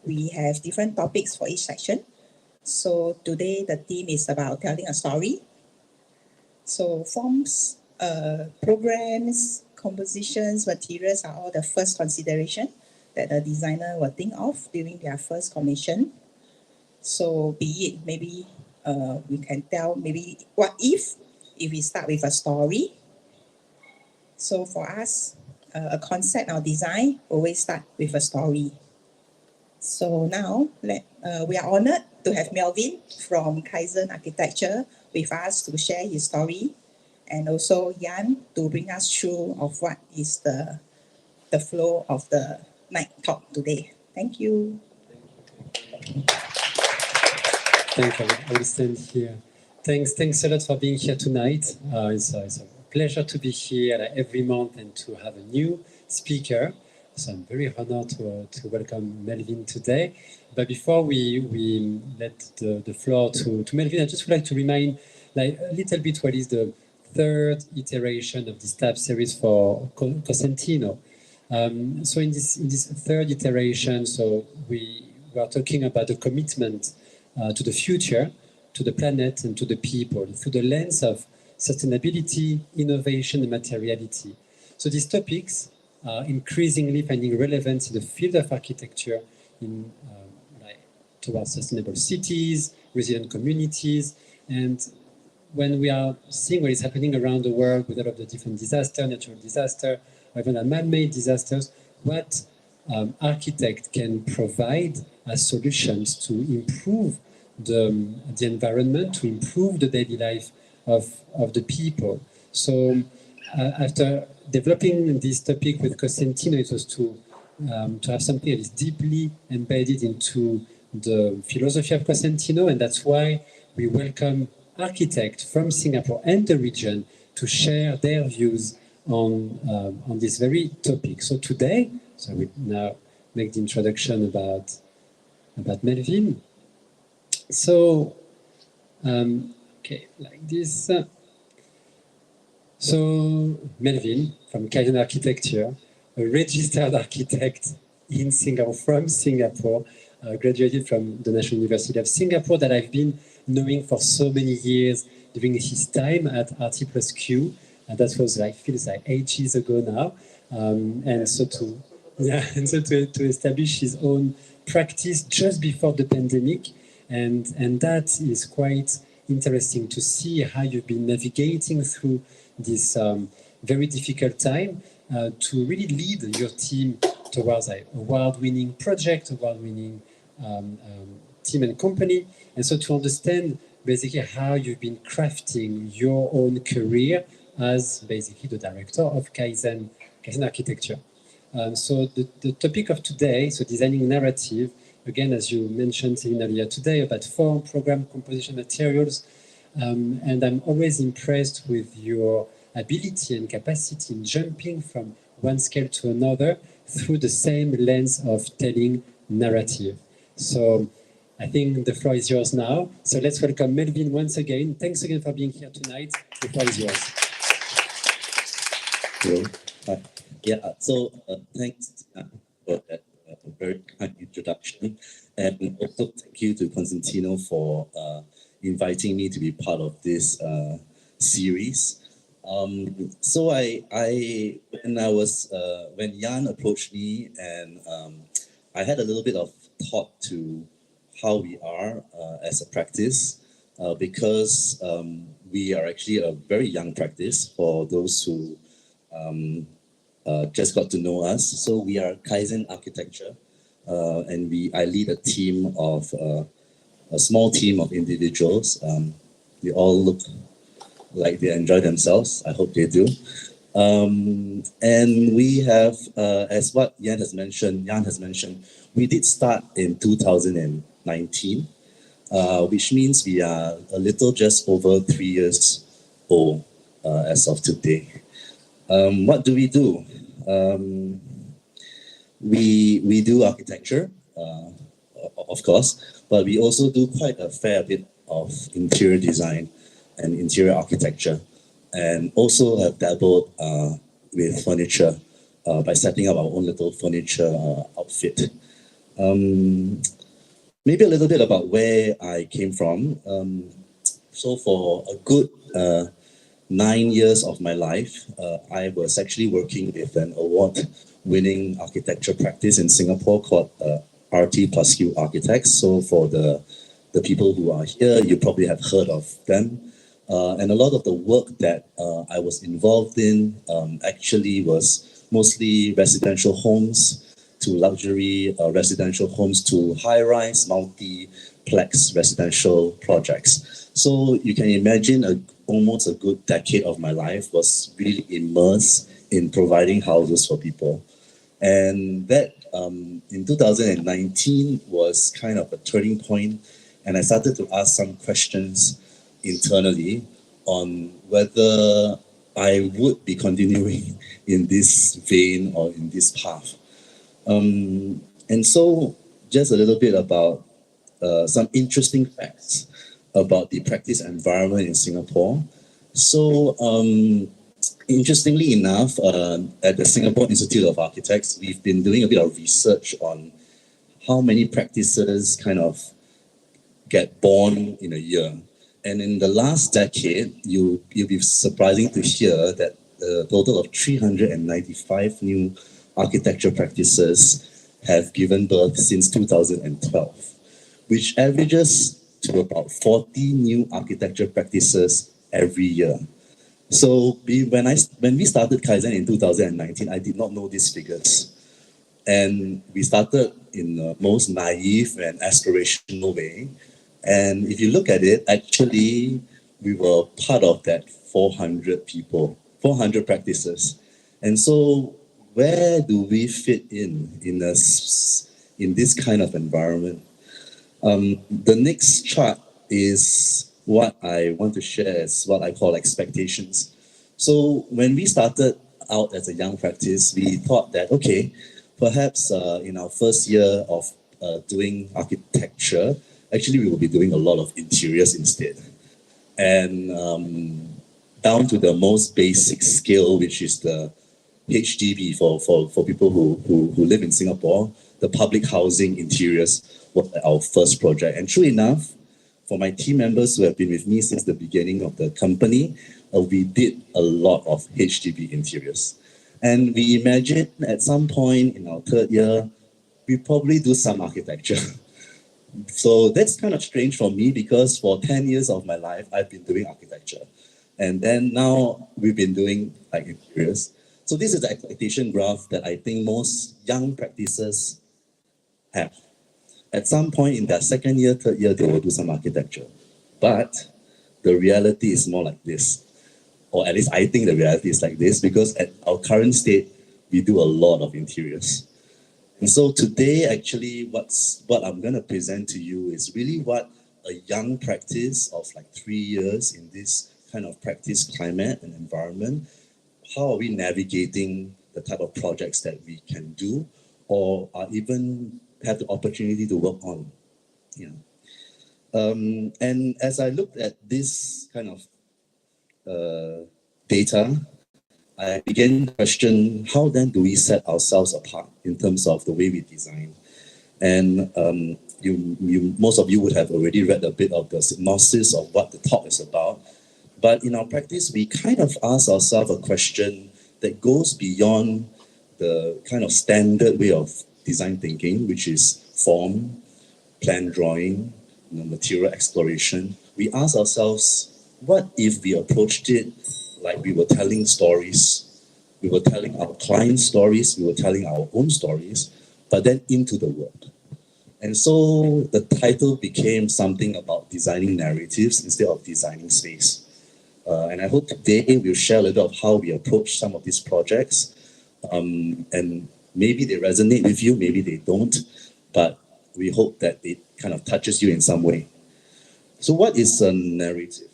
We have different topics for each section. So today the theme is about telling a story. So forms, programs, compositions, materials are all the first consideration that the designer will think of during their first commission. So be it maybe we can tell maybe what if we start with a story. So for us, a concept or design always start with a story. So now we are honored to have Melvin from Kaizen Architecture with us to share his story, and also Yann to bring us through of what is the flow of the night talk today. Thank you. Thank you. I will stand here. Thanks a lot for being here tonight. It's a pleasure to be here every month and to have a new speaker. So I'm very honored to welcome Melvin today. But before we let the floor to Melvin, I just would like to remind a little bit what is the third iteration of this TAB series for Cosentino. So in this third iteration, so we are talking about the commitment to the future, to the planet and to the people through the lens of sustainability, innovation and materiality. So these topics are increasingly finding relevance in the field of architecture towards sustainable cities, resilient communities, and when we are seeing what is happening around the world with all of the different disasters, natural disasters, or even man-made disasters, what architect can provide as solutions to improve the environment, to improve the daily life of the people. So after developing this topic with Cosentino, it was to have something that is deeply embedded into the philosophy of Cosentino, and that's why we welcome architects from Singapore and the region to share their views on this very topic. So today, so we now make the introduction about Melvin. So, okay, like this. So Melvin from Kaizen Architecture, a registered architect in Singapore, from Singapore, graduated from the National University of Singapore, that I've been knowing for so many years during his time at RT plus Q. And that was like, feels like ages ago now. And so to establish his own practice just before the pandemic. And that is quite interesting to see how you've been navigating through this very difficult time to really lead your team towards an award-winning project, award-winning team and company. And so to understand basically how you've been crafting your own career as basically the director of Kaizen Architecture. So the topic of today, so designing narrative, again, as you mentioned earlier today, about form, program, composition, materials. And I'm always impressed with your ability and capacity in jumping from one scale to another through the same lens of telling narrative. So I think the floor is yours now. So let's welcome Melvin once again. Thanks again for being here tonight. The floor is yours. Hello. Hi. Yeah, so thanks for that very kind introduction. And also thank you to Cosentino for inviting me to be part of this series. So when Yann approached me, and I had a little bit of thought to how we are as a practice, because we are actually a very young practice for those who just got to know us. So we are Kaizen Architecture, and I lead a team of a small team of individuals. They all look like they enjoy themselves. I hope they do. And we have, as what Yann has mentioned, we did start in 2019, which means we are a little just over 3 years old as of today. What do? We do architecture, of course, but we also do quite a fair bit of interior design and interior architecture, and also have dabbled with furniture by setting up our own little furniture outfit. Maybe a little bit about where I came from. So for a good 9 years of my life, I was actually working with an award-winning architecture practice in Singapore called RT plus Q Architects. So for the people who are here, you probably have heard of them. And a lot of the work that I was involved in actually was mostly residential homes to luxury residential homes to high-rise multiplex residential projects. So you can imagine almost a good decade of my life was really immersed in providing houses for people. And that in 2019 was kind of a turning point, and I started to ask some questions internally on whether I would be continuing in this vein or in this path. And so just a little bit about some interesting facts about the practice environment in Singapore. So interestingly enough, at the Singapore Institute of Architects, we've been doing a bit of research on how many practices kind of get born in a year. And in the last decade, you'll be surprising to hear that a total of 395 new architecture practices have given birth since 2012, which averages to about 40 new architecture practices every year. So when we started Kaizen in 2019, I did not know these figures. And we started in the most naive and aspirational way. And if you look at it, actually, we were part of that 400 400 practices. And so where do we fit in this kind of environment? The next chart is what I want to share as what I call expectations. So when we started out as a young practice, we thought that, okay, perhaps in our first year of doing architecture, actually we will be doing a lot of interiors instead. And down to the most basic scale, which is the HDB for people who live in Singapore, the public housing interiors was our first project. And true enough, for my team members who have been with me since the beginning of the company, we did a lot of HDB interiors. And we imagine at some point in our third year, we probably do some architecture. So that's kind of strange for me because for 10 years of my life, I've been doing architecture. And then now we've been doing like interiors. So this is the expectation graph that I think most young practitioners have. At some point in their second year, third year, they will do some architecture. But the reality is more like this. Or at least I think the reality is like this because at our current state, we do a lot of interiors. And so today, actually, what I'm going to present to you is really what a young practice of like 3 years in this kind of practice climate and environment, how are we navigating the type of projects that we can do or even have the opportunity to work on. You know. And as I looked at this kind of data, I began to question how then do we set ourselves apart in terms of the way we design. And most of you would have already read a bit of the synopsis of what the talk is about. But in our practice, we kind of ask ourselves a question that goes beyond the kind of standard way of design thinking, which is form, plan drawing, material exploration. We ask ourselves, what if we approached it like we were telling stories? We were telling our clients' stories, we were telling our own stories, but then into the world. And so the title became something about designing narratives instead of designing space. And I hope today we'll share a little bit of how we approach some of these projects. And maybe they resonate with you, maybe they don't, but we hope that it kind of touches you in some way. So what is a narrative?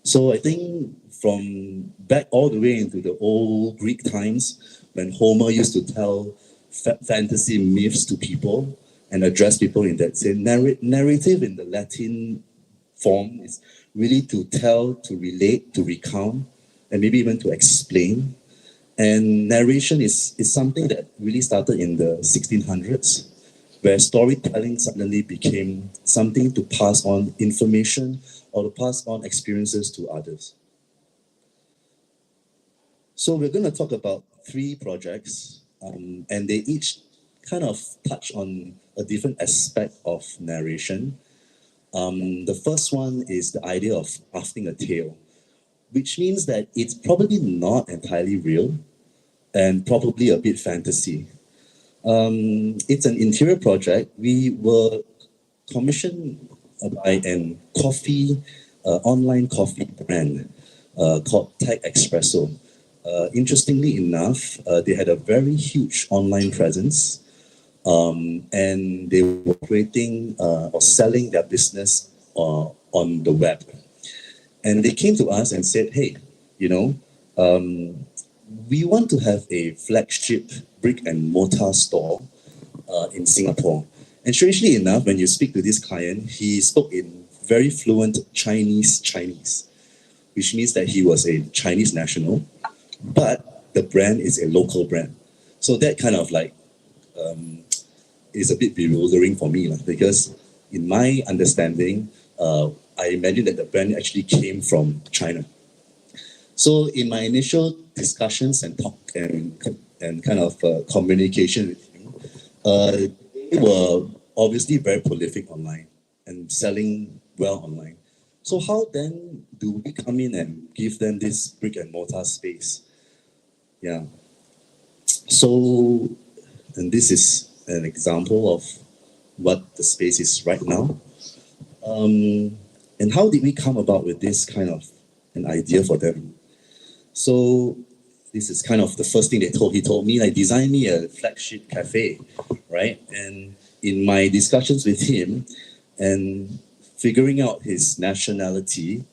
So I think from back all the way into the old Greek times, when Homer used to tell fantasy myths to people and address people in that same narrative in the Latin form is really to tell, to relate, to recount, and maybe even to explain. And narration is something that really started in the 1600s, where storytelling suddenly became something to pass on information or to pass on experiences to others. So we're going to talk about 3 projects, and they each kind of touch on a different aspect of narration. The first one is the idea of crafting a tale, which means that it's probably not entirely real and probably a bit fantasy. It's an interior project. We were commissioned by an online coffee brand called Tag Espresso. Interestingly enough, they had a very huge online presence, and they were operating or selling their business on the web. And they came to us and said, hey, we want to have a flagship brick and mortar store in Singapore. And strangely enough, when you speak to this client, he spoke in very fluent Chinese, which means that he was a Chinese national, but the brand is a local brand. So that kind of like is a bit bewildering for me, because in my understanding, I imagine that the brand actually came from China. So in my initial discussions and talk and kind of communication with him, they were obviously very prolific online and selling well online. So how then do we come in and give them this brick and mortar space? Yeah. So, and this is an example of what the space is right now. And how did we come about with this kind of an idea for them? So this is kind of the first thing he told me, like, design me a flagship cafe, right? And in my discussions with him and figuring out his nationality,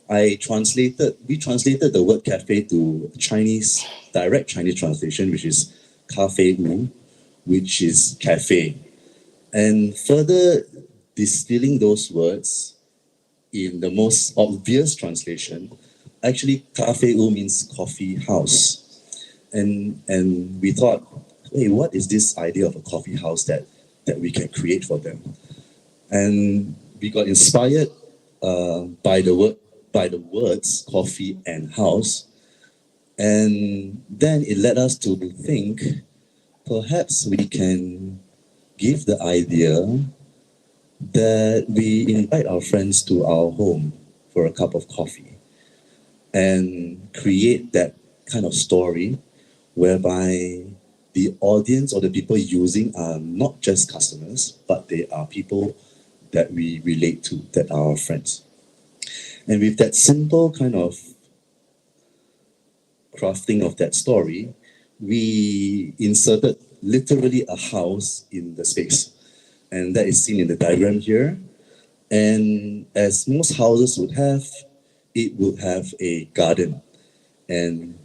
we translated the word cafe to Chinese, direct Chinese translation, which is cafe wu, which is cafe. And further distilling those words in the most obvious translation, actually cafe wu means coffee house. And we thought, hey, what is this idea of a coffee house that we can create for them? And we got inspired by the words coffee and house. And then it led us to think, perhaps we can give the idea that we invite our friends to our home for a cup of coffee and create that kind of story whereby the audience or the people using are not just customers, but they are people that we relate to, that are our friends. And with that simple kind of crafting of that story, we inserted literally a house in the space. And that is seen in the diagram here. And as most houses would have, it would have a garden. And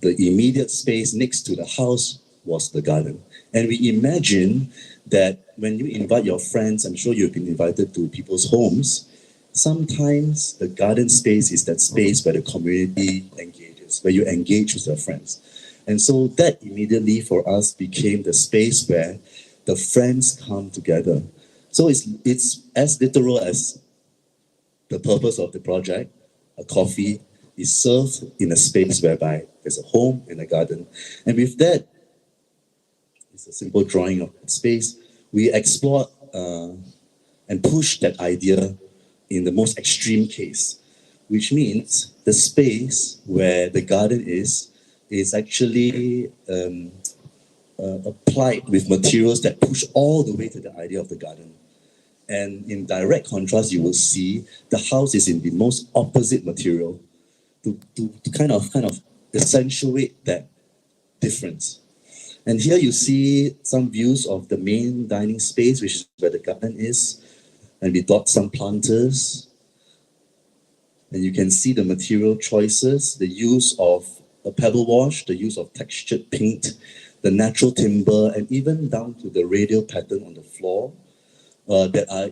the immediate space next to the house was the garden. And we imagine that when you invite your friends, I'm sure you've been invited to people's homes, sometimes the garden space is that space where the community engages, where you engage with your friends. And so that immediately for us became the space where the friends come together. So it's as literal as the purpose of the project. A coffee is served in a space whereby there's a home and a garden. And with that, it's a simple drawing of that space. We explored and pushed that idea in the most extreme case, which means the space where the garden is actually applied with materials that push all the way to the idea of the garden. And in direct contrast, you will see the house is in the most opposite material to kind of accentuate that difference. And here you see some views of the main dining space, which is where the garden is. And we dot some planters. And you can see the material choices, the use of a pebble wash, the use of textured paint, the natural timber, and even down to the radial pattern on the floor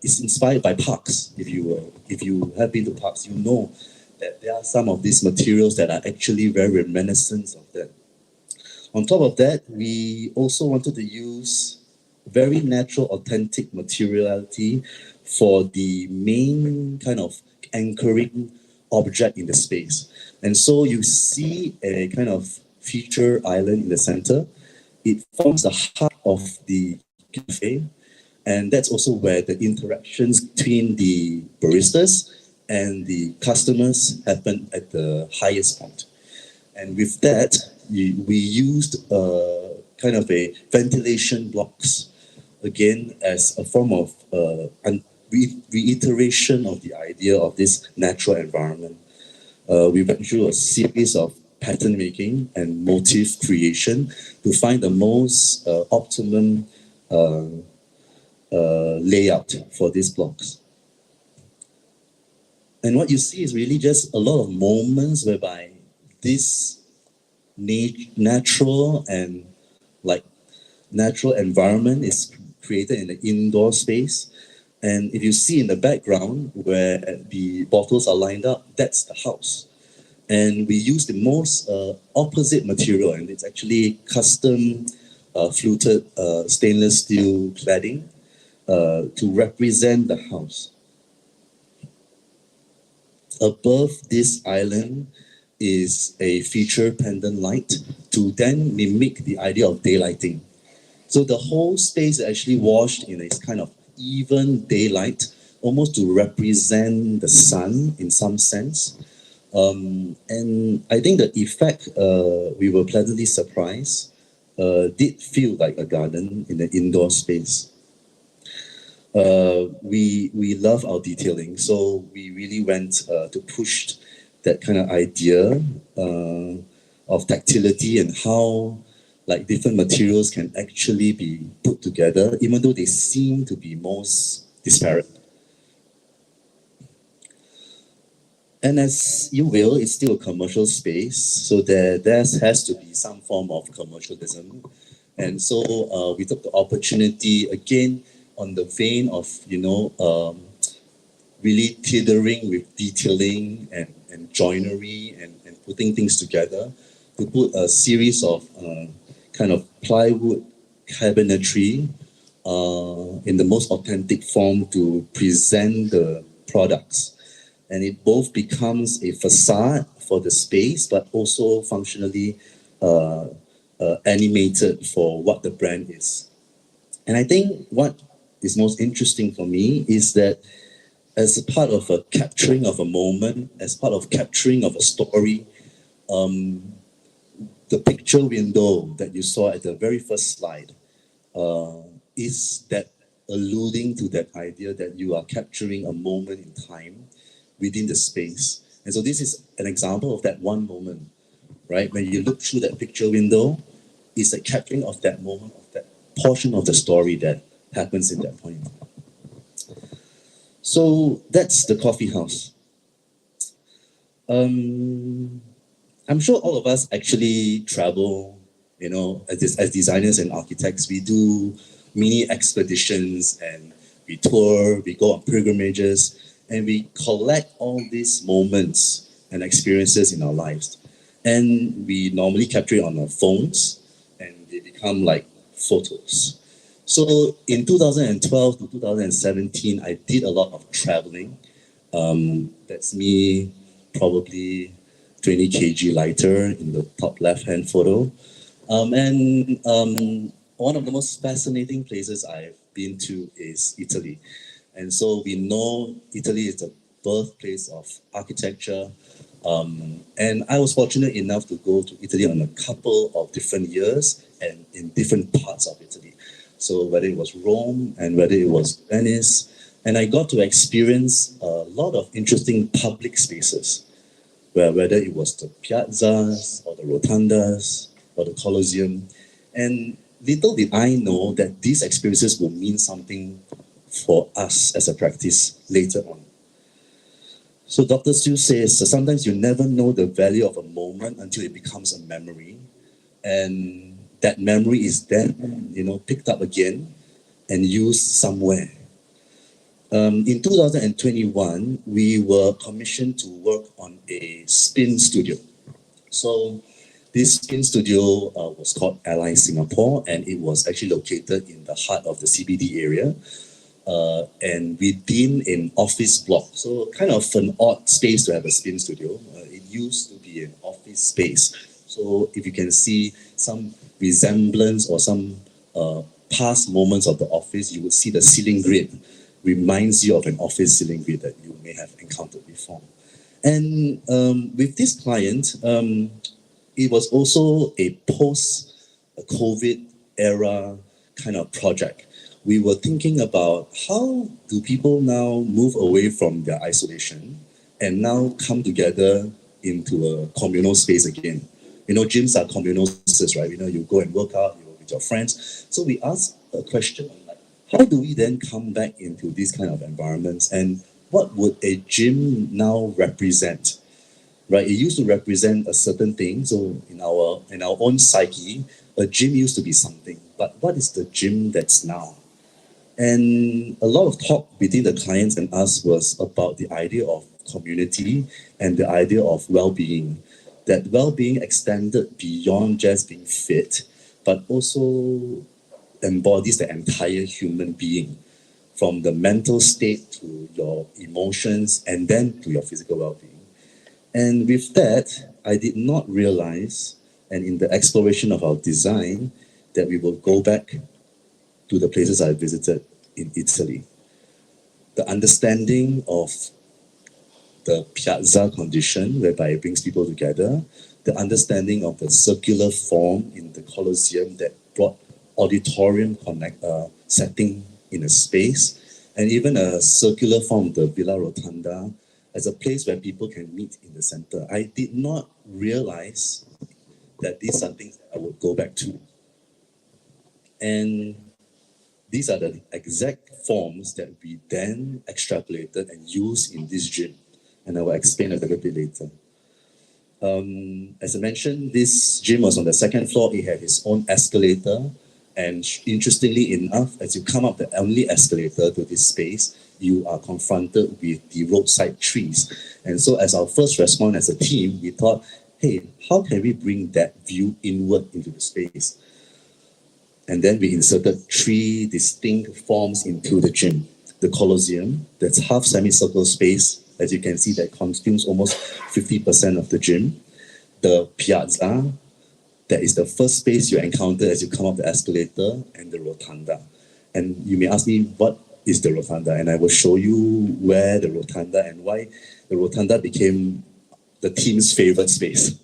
is inspired by parks. If you have been to parks, you know that there are some of these materials that are actually very reminiscent of that. On top of that, we also wanted to use very natural, authentic materiality for the main kind of anchoring object in the space. And so you see a kind of feature island in the center. It forms the heart of the cafe. And that's also where the interactions between the baristas and the customers happen at the highest point. And with that, we used kind of a ventilation blocks, again, as a form of reiteration of the idea of this natural environment. We went through a series of pattern making and motif creation to find the most optimum layout for these blocks. And what you see is really just a lot of moments whereby this natural environment is created in the indoor space. And if you see in the background where the bottles are lined up, that's the house. And we use the most opposite material, and it's actually custom fluted stainless steel cladding to represent the house. Above this island is a feature pendant light to then mimic the idea of daylighting. So the whole space is actually washed in a kind of even daylight, almost to represent the sun in some sense. And I think the effect, we were pleasantly surprised, did feel like a garden in an indoor space. We love our detailing, so we really went to push that kind of idea of tactility and how like different materials can actually be put together, even though they seem to be most disparate. And as you will, it's still a commercial space, so there has to be some form of commercialism. And so we took the opportunity, again, on the vein of, really tailoring with detailing and joinery and putting things together, to put a series of kind of plywood cabinetry in the most authentic form to present the products. And it both becomes a facade for the space, but also functionally animated for what the brand is. And I think what is most interesting for me is that as a part of a capturing of a moment, as part of capturing of a story, the picture window that you saw at the very first slide is that alluding to that idea that you are capturing a moment in time within the space. And so this is an example of that one moment, right? When you look through that picture window, it's a capturing of that moment, of that portion of the story that happens in that point. So that's the coffee house. I'm sure all of us actually travel, as designers and architects, we do mini expeditions and we tour, we go on pilgrimages, and we collect all these moments and experiences in our lives. And we normally capture it on our phones, and they become like photos. So in 2012 to 2017, I did a lot of traveling. That's me probably 20 kg lighter in the top left-hand photo. One of the most fascinating places I've been to is Italy. And so we know Italy is the birthplace of architecture. And I was fortunate enough to go to Italy on a couple of different years and in different parts of Italy. So whether it was Rome and whether it was Venice, and I got to experience a lot of interesting public spaces, whether it was the piazzas or the rotundas or the Colosseum. And little did I know that these experiences will mean something for us as a practice later on. So Dr. Sue says, sometimes you never know the value of a moment until it becomes a memory. And that memory is then, picked up again and used somewhere. In 2021, we were commissioned to work on a spin studio. So this spin studio was called Ally Singapore, and it was actually located in the heart of the CBD area. And within an office block. So kind of an odd space to have a spin studio. It used to be an office space. So if you can see some resemblance or some past moments of the office, you would see the ceiling grid reminds you of an office ceiling grid that you may have encountered before. And with this client, it was also a post-COVID era kind of project. We were thinking about how do people now move away from their isolation and now come together into a communal space again. Gyms are communal spaces, right? You go and work out, you're with your friends. So we asked a question like, how do we then come back into these kind of environments, and what would a gym now represent? Right? It used to represent a certain thing. So in our own psyche, a gym used to be something. But what is the gym that's now? And a lot of talk between the clients and us was about the idea of community and the idea of well-being. That well-being extended beyond just being fit, but also embodies the entire human being, from the mental state to your emotions and then to your physical well-being. And with that, I did not realize, and in the exploration of our design, that we will go back to the places I visited in Italy. The understanding of the piazza condition, whereby it brings people together, the understanding of the circular form in the Colosseum that brought auditorium setting in a space, and even a circular form, the Villa Rotunda, as a place where people can meet in the center. I did not realize that these are things that I would go back to. And these are the exact forms that we then extrapolated and used in this gym. And I will explain a little bit later. As I mentioned, this gym was on the second floor. It had its own escalator. And interestingly enough, as you come up the only escalator to this space, you are confronted with the roadside trees. And so as our first response as a team, we thought, hey, how can we bring that view inward into the space? And then we inserted 3 distinct forms into the gym. The Colosseum, that's half semicircle space, as you can see, that consumes almost 50% of the gym. The Piazza, that is the first space you encounter as you come up the escalator, and the Rotunda. And you may ask me, what is the Rotunda? And I will show you where the Rotunda and why the Rotunda became the team's favorite space.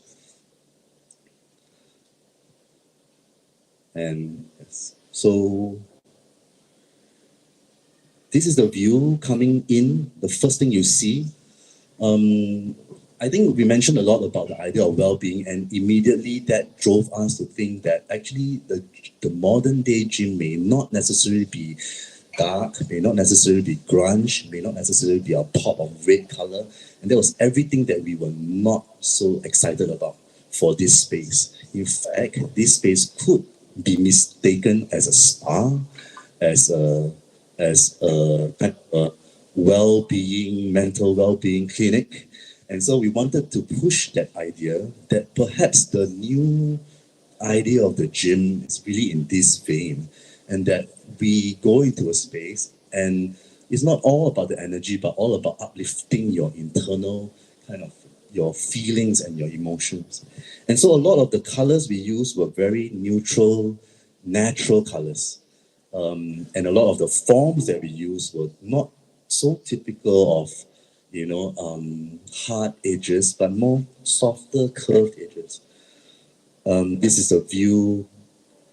And yes, so this is the view coming in, the first thing you see. I think we mentioned a lot about the idea of well-being, and immediately that drove us to think that actually the modern day gym may not necessarily be dark, may not necessarily be grunge, may not necessarily be a pop of red color. And that was everything that we were not so excited about for this space. In fact, this space could be mistaken as a spa, as a kind of a well-being, mental well-being clinic. And so we wanted to push that idea that perhaps the new idea of the gym is really in this vein, and that we go into a space and it's not all about the energy, but all about uplifting your internal kind of your feelings and your emotions. And so a lot of the colors we used were very neutral, natural colors. And a lot of the forms that we used were not so typical of, hard edges, but more softer, curved edges. This is a view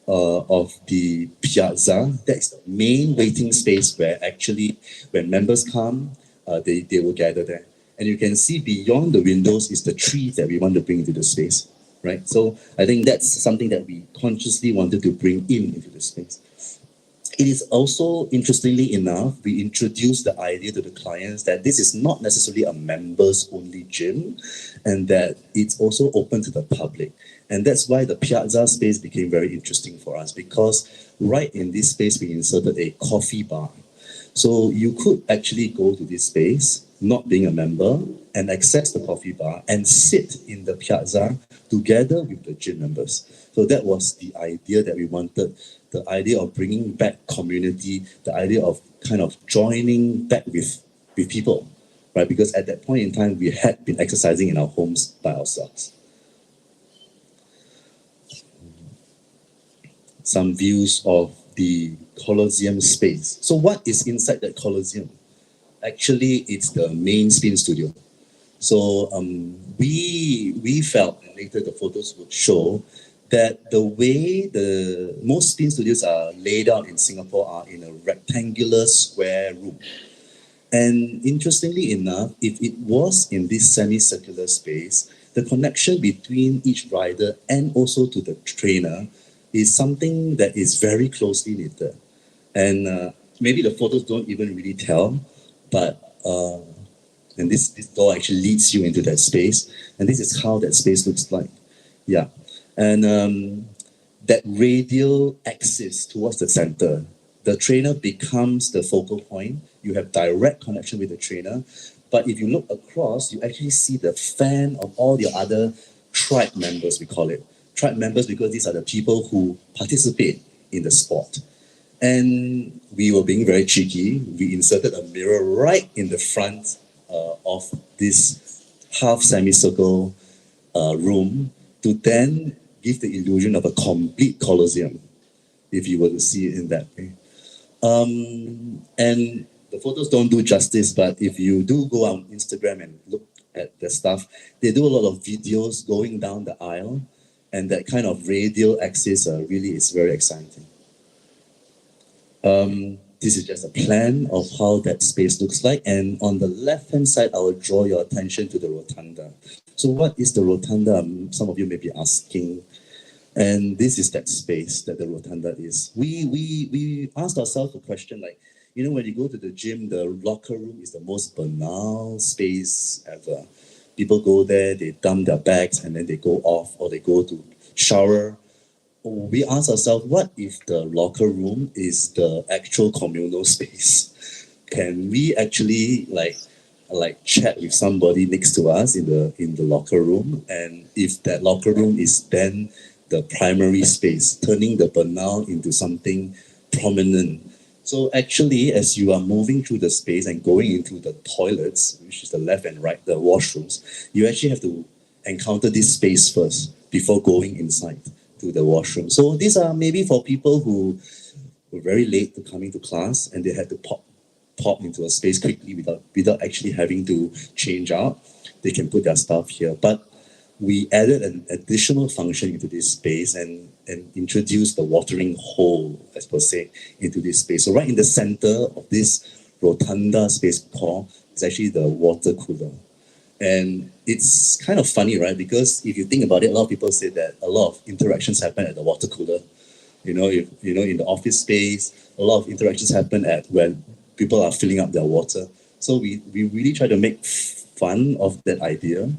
of the piazza. That's the main waiting space where actually, when members come, they will gather there. And you can see beyond the windows is the trees that we want to bring into the space, right? So I think that's something that we consciously wanted to bring into the space. It is also, interestingly enough, we introduced the idea to the clients that this is not necessarily a members-only gym, and that it's also open to the public. And that's why the piazza space became very interesting for us, because right in this space, we inserted a coffee bar. So you could actually go to this space, not being a member, and access the coffee bar and sit in the piazza together with the gym members. So that was the idea that we wanted, the idea of bringing back community, the idea of kind of joining back with people, right? Because at that point in time, we had been exercising in our homes by ourselves. Some views of the Colosseum space. So what is inside that Colosseum? Actually, it's the main spin studio. So we felt, and later the photos would show, that the way the most spin studios are laid out in Singapore are in a rectangular square room. And interestingly enough, if it was in this semicircular space, the connection between each rider and also to the trainer is something that is very closely knitted. And maybe the photos don't even really tell, but and this door actually leads you into that space, and this is how that space looks like. Yeah. And that radial axis towards the center, the trainer becomes the focal point. You have direct connection with the trainer. But if you look across, you actually see the fan of all the other tribe members, we call it. Tribe members because these are the people who participate in the sport. And we were being very cheeky. We inserted a mirror right in the front of this half semicircle room to then give the illusion of a complete Colosseum, if you were to see it in that way. And the photos don't do justice, but if you do go on Instagram and look at the stuff, they do a lot of videos going down the aisle, and that kind of radial axis really is very exciting. this is just a plan of how that space looks like. And on the left-hand side, I will draw your attention to the rotunda. So what is the rotunda? Some of you may be asking. And this is that space that the rotunda is. We asked ourselves a question like, you know, when you go to the gym, the locker room is the most banal space ever. People go there, they dump their bags, and then they go off, or they go to shower. We ask ourselves, what if the locker room is the actual communal space? Can we actually like chat with somebody next to us in the locker room? And if that locker room is then the primary space, turning the banal into something prominent. So actually, as you are moving through the space and going into the toilets, which is the left and right, the washrooms, you actually have to encounter this space first before going inside to the washroom. So these are maybe for people who were very late to coming to class and they had to pop into a space quickly without actually having to change out. They can put their stuff here. But we added an additional function into this space and introduced the watering hole, as per se, into this space. So right in the center of this rotunda space core is actually the water cooler. And it's kind of funny, right? Because if you think about it, a lot of people say that a lot of interactions happen at the water cooler. In the office space, a lot of interactions happen at when people are filling up their water. So we really try to make fun of that idea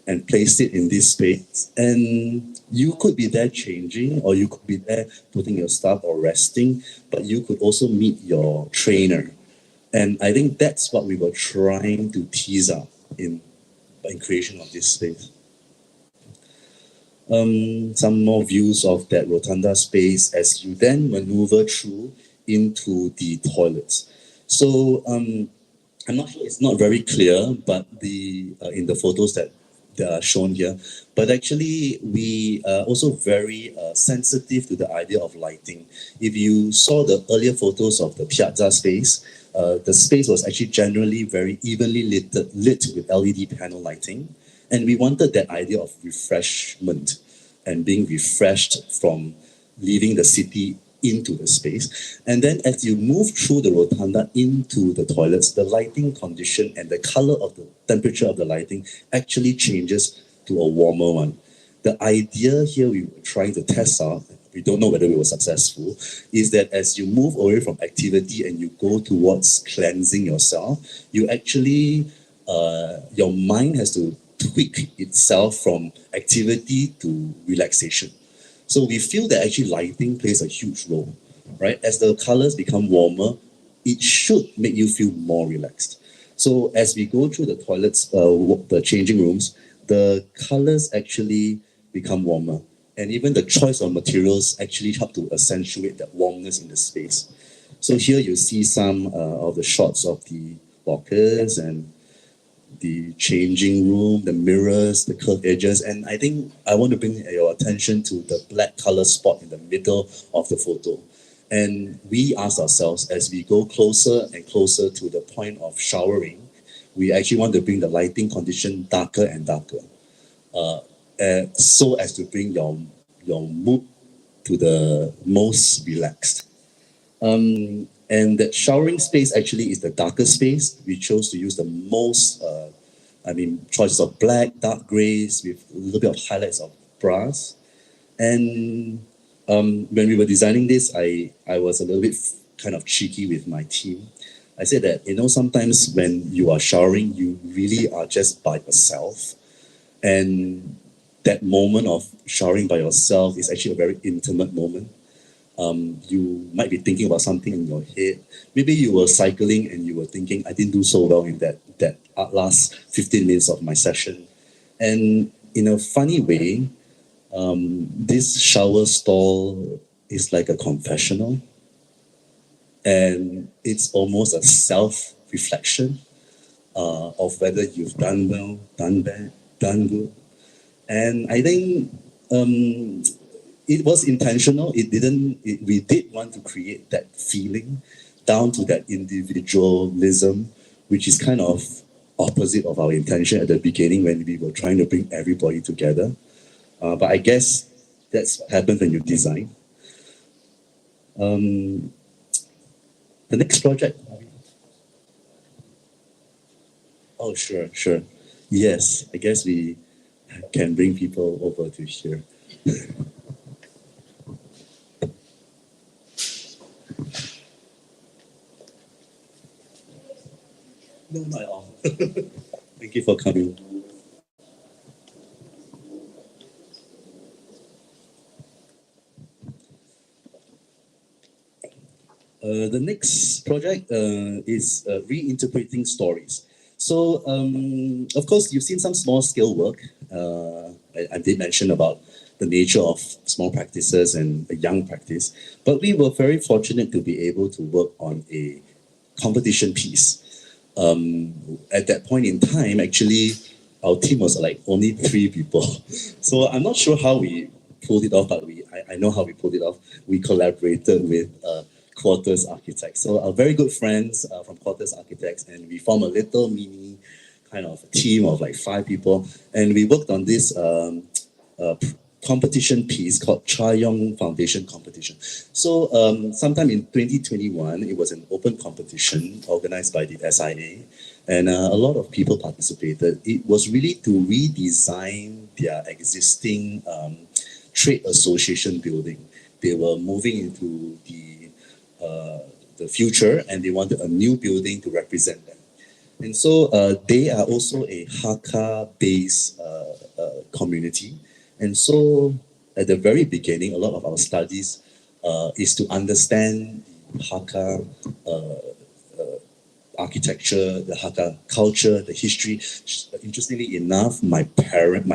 and place it in this space. And you could be there changing, or you could be there putting your stuff or resting, but you could also meet your trainer. And I think that's what we were trying to tease out in creation of this space. Some more views of that rotunda space as you then maneuver through into the toilets. So I'm not sure, it's not very clear, but in the photos that are shown here, but actually we are also very sensitive to the idea of lighting. If you saw the earlier photos of the piazza space, the space was actually generally very evenly lit with LED panel lighting. And we wanted that idea of refreshment and being refreshed from leaving the city into the space. And then as you move through the rotunda into the toilets, the lighting condition and the color of the temperature of the lighting actually changes to a warmer one. The idea here we were trying to test out, we don't know whether we were successful, is that as you move away from activity and you go towards cleansing yourself, you actually, your mind has to tweak itself from activity to relaxation. So we feel that actually lighting plays a huge role, right? As the colors become warmer, it should make you feel more relaxed. So as we go through the toilets, the changing rooms, the colors actually become warmer. And even the choice of materials actually help to accentuate that warmness in the space. So here you see some of the shots of the lockers and the changing room, the mirrors, the curved edges. And I think I want to bring your attention to the black color spot in the middle of the photo. And we ask ourselves, as we go closer and closer to the point of showering, we actually want to bring the lighting condition darker and darker, so as to bring your mood to the most relaxed. And that showering space actually is the darker space. We chose to use the most, choices of black, dark grays with a little bit of highlights of brass. And when we were designing this, I was a little bit kind of cheeky with my team. I said that, sometimes when you are showering, you really are just by yourself. And that moment of showering by yourself is actually a very intimate moment. You might be thinking about something in your head. Maybe you were cycling and you were thinking, I didn't do so well in that last 15 minutes of my session. And in a funny way, this shower stall is like a confessional. And it's almost a self-reflection of whether you've done well, done bad, done good. And I think it was intentional. We did want to create that feeling down to that individualism, which is kind of opposite of our intention at the beginning when we were trying to bring everybody together. But I guess that's what happens when you design. The next project. Oh, sure, sure. Yes, I guess we can bring people over to here. No, not at all. Thank you for coming. The next project is reinterpreting stories. So, of course, you've seen some small scale work. I did mention about the nature of small practices and a young practice, but we were very fortunate to be able to work on a competition piece. At that point in time, actually, our team was like only 3 people. So I'm not sure how we pulled it off, but I know how we pulled it off. We collaborated with Quarters Architects. So our very good friends from Quarters Architects, and we formed a little mini kind of team of like 5 people, and we worked on this competition piece called Chayong Foundation Competition. So sometime in 2021, it was an open competition organized by the SIA, and a lot of people participated. It was really to redesign their existing trade association building. They were moving into the future, and they wanted a new building to represent them. And so they are also a Hakka-based community. And so at the very beginning, a lot of our studies is to understand Hakka architecture, the Hakka culture, the history. Interestingly enough, my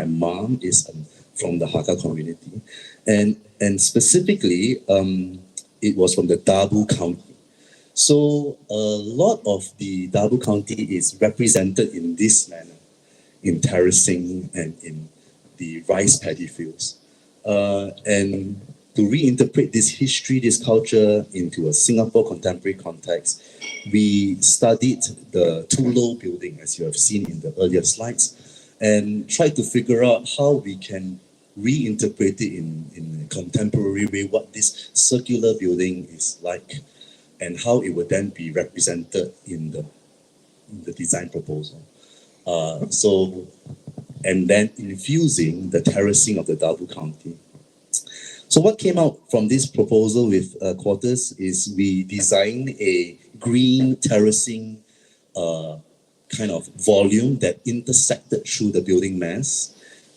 mom is from the Hakka community. And specifically, it was from the Dabu County. So a lot of the Dabu County is represented in this manner, in terracing and in the rice paddy fields. And to reinterpret this history, this culture into a Singapore contemporary context, we studied the Tulo building, as you have seen in the earlier slides, and tried to figure out how we can reinterpret it in a contemporary way, what this circular building is like, and how it would then be represented in the design proposal. And then infusing the terracing of the Dabu County. So what came out from this proposal with Quarters is we designed a green terracing kind of volume that intersected through the building mass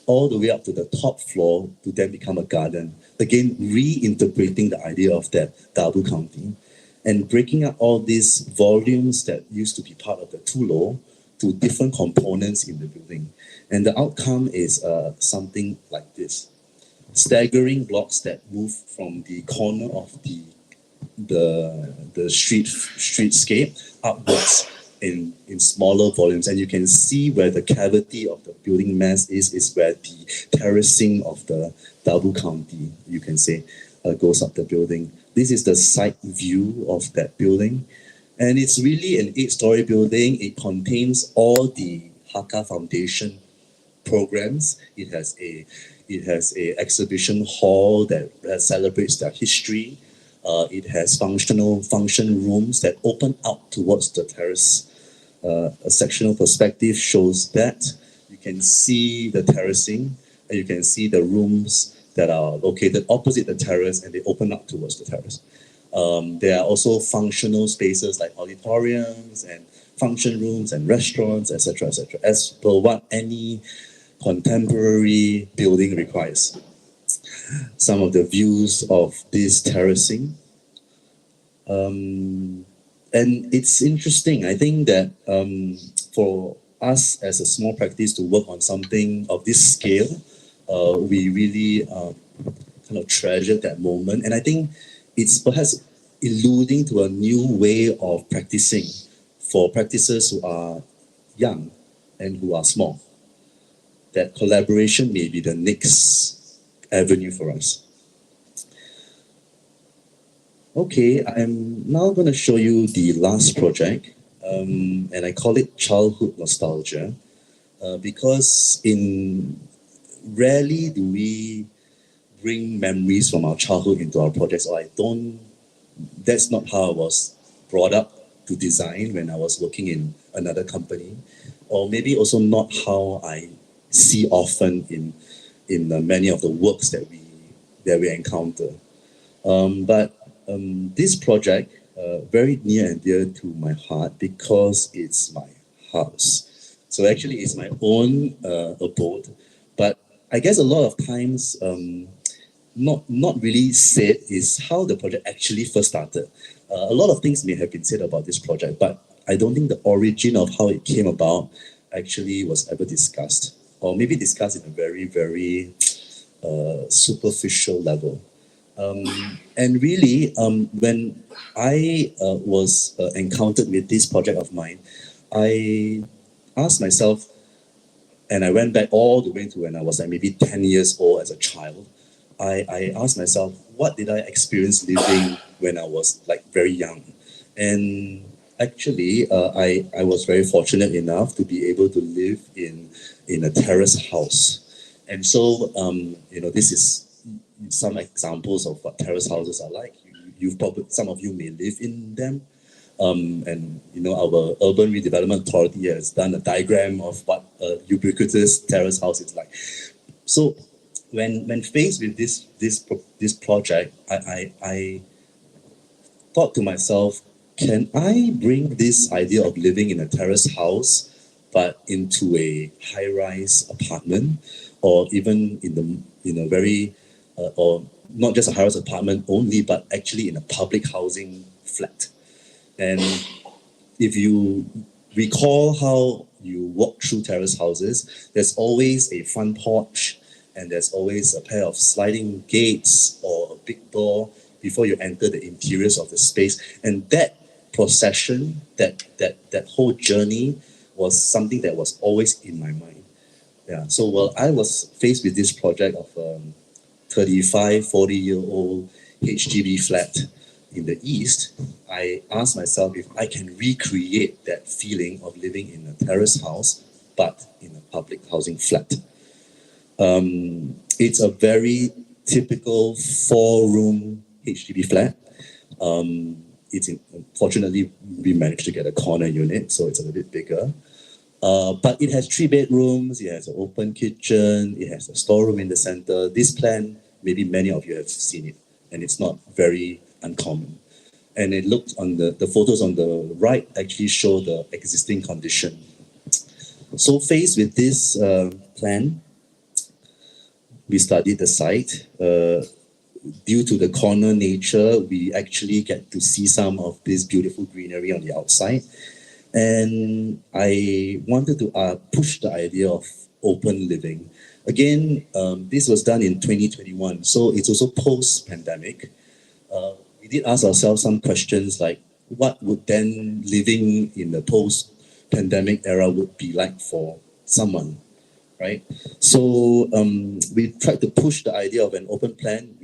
all the way up to the top floor to then become a garden. Again, reinterpreting the idea of that Dabu County and breaking up all these volumes that used to be part of the Tulo to different components in the building. And the outcome is something like this. Staggering blocks that move from the corner of the streetscape upwards in smaller volumes. And you can see where the cavity of the building mass is where the terracing of the Dabu County, you can say, goes up the building. This is the side view of that building. And it's really an 8-story building. It contains all the Hakka Foundation programs. It has a exhibition hall that celebrates their history. It has function rooms that open out towards the terrace. A sectional perspective shows that. You can see the terracing, and you can see the rooms that are located opposite the terrace, and they open up towards the terrace. There are also functional spaces like auditoriums and function rooms and restaurants, etc., as per what any contemporary building requires. Some of the views of this terracing. And it's interesting. I think that for us as a small practice to work on something of this scale, we really kind of treasured that moment. And I think it's perhaps alluding to a new way of practicing for practitioners who are young and who are small. That collaboration may be the next avenue for us. Okay, I'm now going to show you the last project, and I call it Childhood Nostalgia, because rarely do we bring memories from our childhood into our projects, or that's not how I was brought up to design when I was working in another company, or maybe also not how I see often in many of the works that we encounter. But this project, very near and dear to my heart because it's my house. So actually it's my own abode. But I guess a lot of times, not really said is how the project actually first started. A lot of things may have been said about this project, but I don't think the origin of how it came about actually was ever discussed, or maybe discussed in a very, very superficial level. And really, when I was encountered with this project of mine, I asked myself, and I went back all the way to when I was like maybe 10 years old as a child. I asked myself, what did I experience living when I was like very young? And actually, I was very fortunate enough to be able to live in a terrace house. And so, this is some examples of what terrace houses are like. You've probably, some of you may live in them. And our Urban Redevelopment Authority has done a diagram of what a ubiquitous terrace house is like. So when faced with this project, I thought to myself, can I bring this idea of living in a terrace house but into a high-rise apartment, or even in a very or not just a high-rise apartment only, but actually in a public housing flat? And if you recall how you walk through terrace houses, there's always a front porch, and there's always a pair of sliding gates or a big door before you enter the interiors of the space. And that procession, that whole journey was something that was always in my mind. Yeah. So while I was faced with this project of 35, 40-year-old HDB flat in the East, I asked myself if I can recreate that feeling of living in a terrace house, but in a public housing flat. It's a very typical 4-room HDB flat. Fortunately, we managed to get a corner unit, so it's a little bit bigger. But it has 3 bedrooms, it has an open kitchen, it has a storeroom in the center. This plan, maybe many of you have seen it, and it's not very uncommon. And it looked on the photos on the right actually show the existing condition. So faced with this plan, we studied the site. Due to the corner nature, we actually get to see some of this beautiful greenery on the outside. And I wanted to push the idea of open living. Again, this was done in 2021, so it's also post-pandemic. We did ask ourselves some questions like, what would then living in the post-pandemic era would be like for someone, right? So we tried to push the idea of an open plan.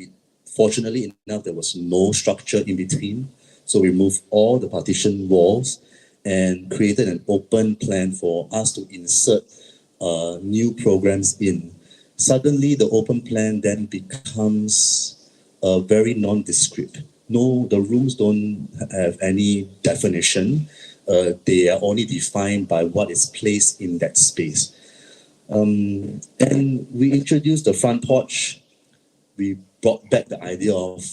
Fortunately enough, there was no structure in between. So we moved all the partition walls and created an open plan for us to insert new programs in. Suddenly, the open plan then becomes very nondescript. No, the rooms don't have any definition. They are only defined by what is placed in that space. And we introduced the front porch. We brought back the idea of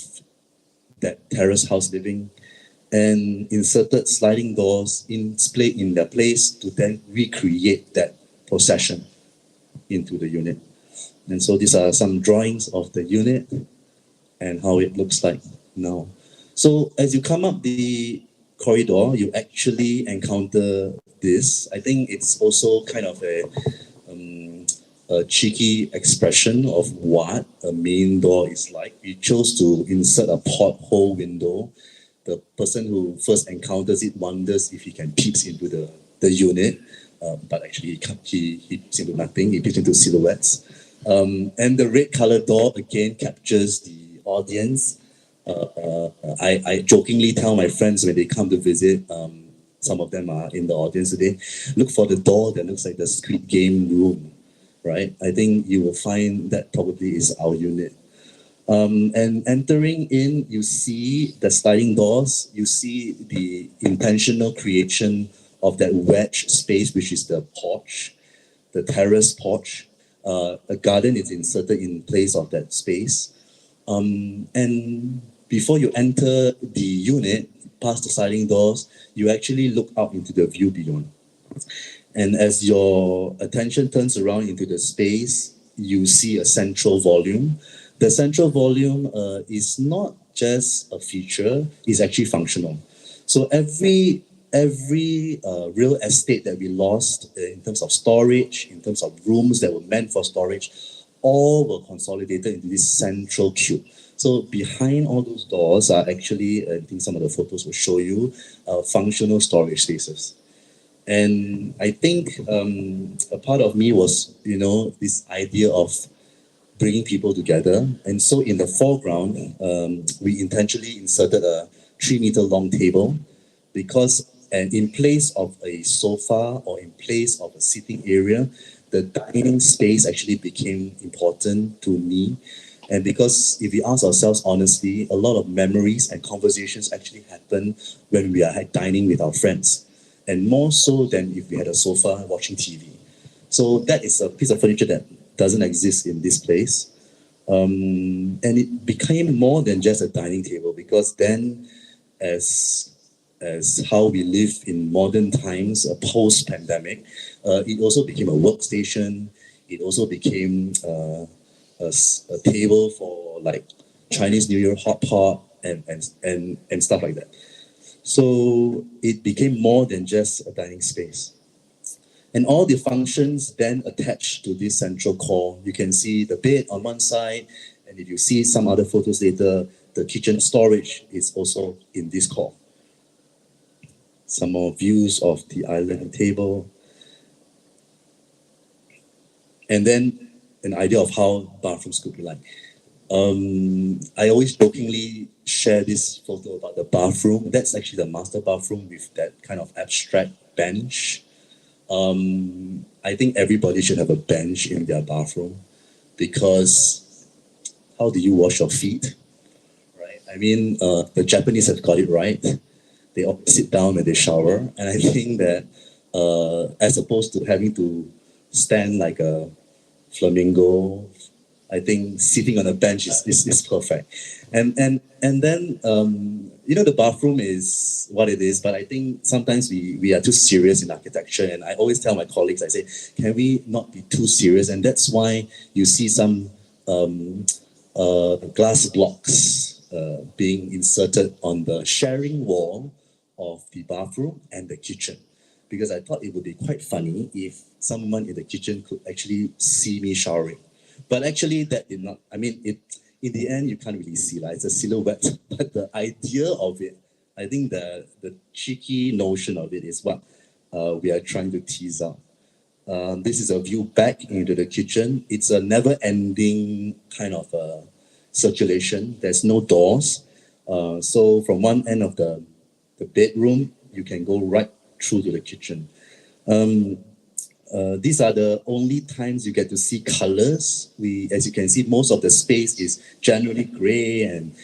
that terrace house living and inserted sliding doors in their place to then recreate that procession into the unit. And so these are some drawings of the unit and how it looks like now. So as you come up the corridor, you actually encounter this. I think it's also kind of a cheeky expression of what a main door is like. We chose to insert a porthole window. The person who first encounters it wonders if he can peep into the unit, but actually he peeps into nothing. He peeps into silhouettes. And the red colored door again captures the audience. I jokingly tell my friends when they come to visit, some of them are in the audience today, look for the door that looks like the Squid Game room, right? I think you will find that probably is our unit. And entering in, you see the sliding doors, you see the intentional creation of that wedge space, which is the porch, the terrace porch. A garden is inserted in place of that space. And before you enter the unit, past the sliding doors, you actually look out into the view beyond. And as your attention turns around into the space, you see a central volume. The central volume is not just a feature, it's actually functional. So every real estate that we lost in terms of storage, in terms of rooms that were meant for storage, all were consolidated into this central cube. So behind all those doors are actually, I think some of the photos will show you, functional storage spaces. And I think a part of me was, this idea of bringing people together. And so in the foreground, we intentionally inserted a 3-meter long table because, and in place of a sofa or in place of a sitting area, the dining space actually became important to me. And because if we ask ourselves honestly, a lot of memories and conversations actually happen when we are dining with our friends, and more so than if we had a sofa watching TV. So that is a piece of furniture that doesn't exist in this place. And it became more than just a dining table, because then as how we live in modern times, post-pandemic, it also became a workstation. It also became a table for like Chinese New Year hot pot and stuff like that. So it became more than just a dining space. And all the functions then attached to this central core. You can see the bed on one side, and if you see some other photos later, the kitchen storage is also in this core. Some more views of the island table. And then an idea of how bathrooms could be like. I always jokingly share this photo about the bathroom. That's actually the master bathroom with that kind of abstract bench. I think everybody should have a bench in their bathroom, because how do you wash your feet, right? I mean, the Japanese have got it right. They all sit down when they shower, and I think that as opposed to having to stand like a flamingo, I think sitting on a bench is perfect. And then the bathroom is what it is, but I think sometimes we are too serious in architecture, and I always tell my colleagues, I say, can we not be too serious? And that's why you see some glass blocks being inserted on the sharing wall of the bathroom and the kitchen, because I thought it would be quite funny if someone in the kitchen could actually see me showering. But actually that did not, I mean, in the end, you can't really see, it's a silhouette. But the idea of it, I think the cheeky notion of it is what we are trying to tease out. This is a view back into the kitchen. It's a never-ending kind of circulation. There's no doors. So from one end of the bedroom, you can go right through to the kitchen. These are the only times you get to see colors. As you can see, most of the space is generally gray and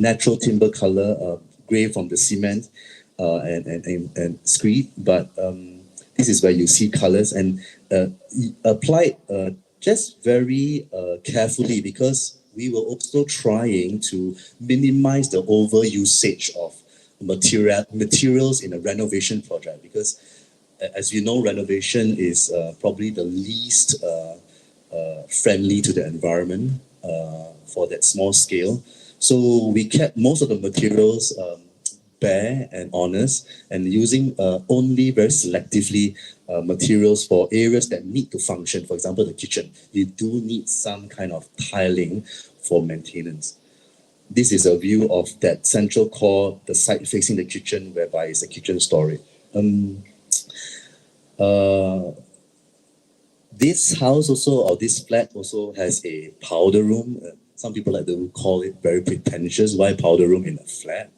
natural timber color, gray from the cement and screed. But this is where you see colors, and applied just very carefully, because we were also trying to minimize the over usage of materials in a renovation project, because as you know, renovation is probably the least friendly to the environment for that small scale. So we kept most of the materials bare and honest, and using only very selectively materials for areas that need to function. For example, the kitchen, you do need some kind of tiling for maintenance. This is a view of that central core, the side facing the kitchen, whereby it's a kitchen storage. This house also, or this flat also, has a powder room. Some people like to call it very pretentious. Why powder room in a flat?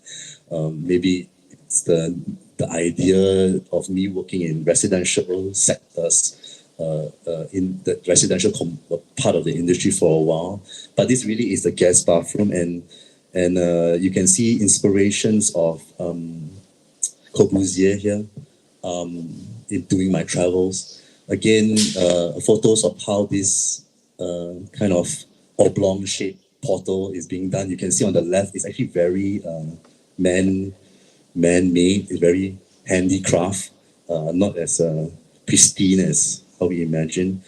Maybe it's the idea of me working in residential sectors. in the residential part of the industry for a while. But this really is the guest bathroom, and you can see inspirations of Corbusier here in doing my travels. Again, photos of how this kind of oblong shaped portal is being done. You can see on the left, it's actually very man-made. It's very handicraft, not as pristine as how we imagine.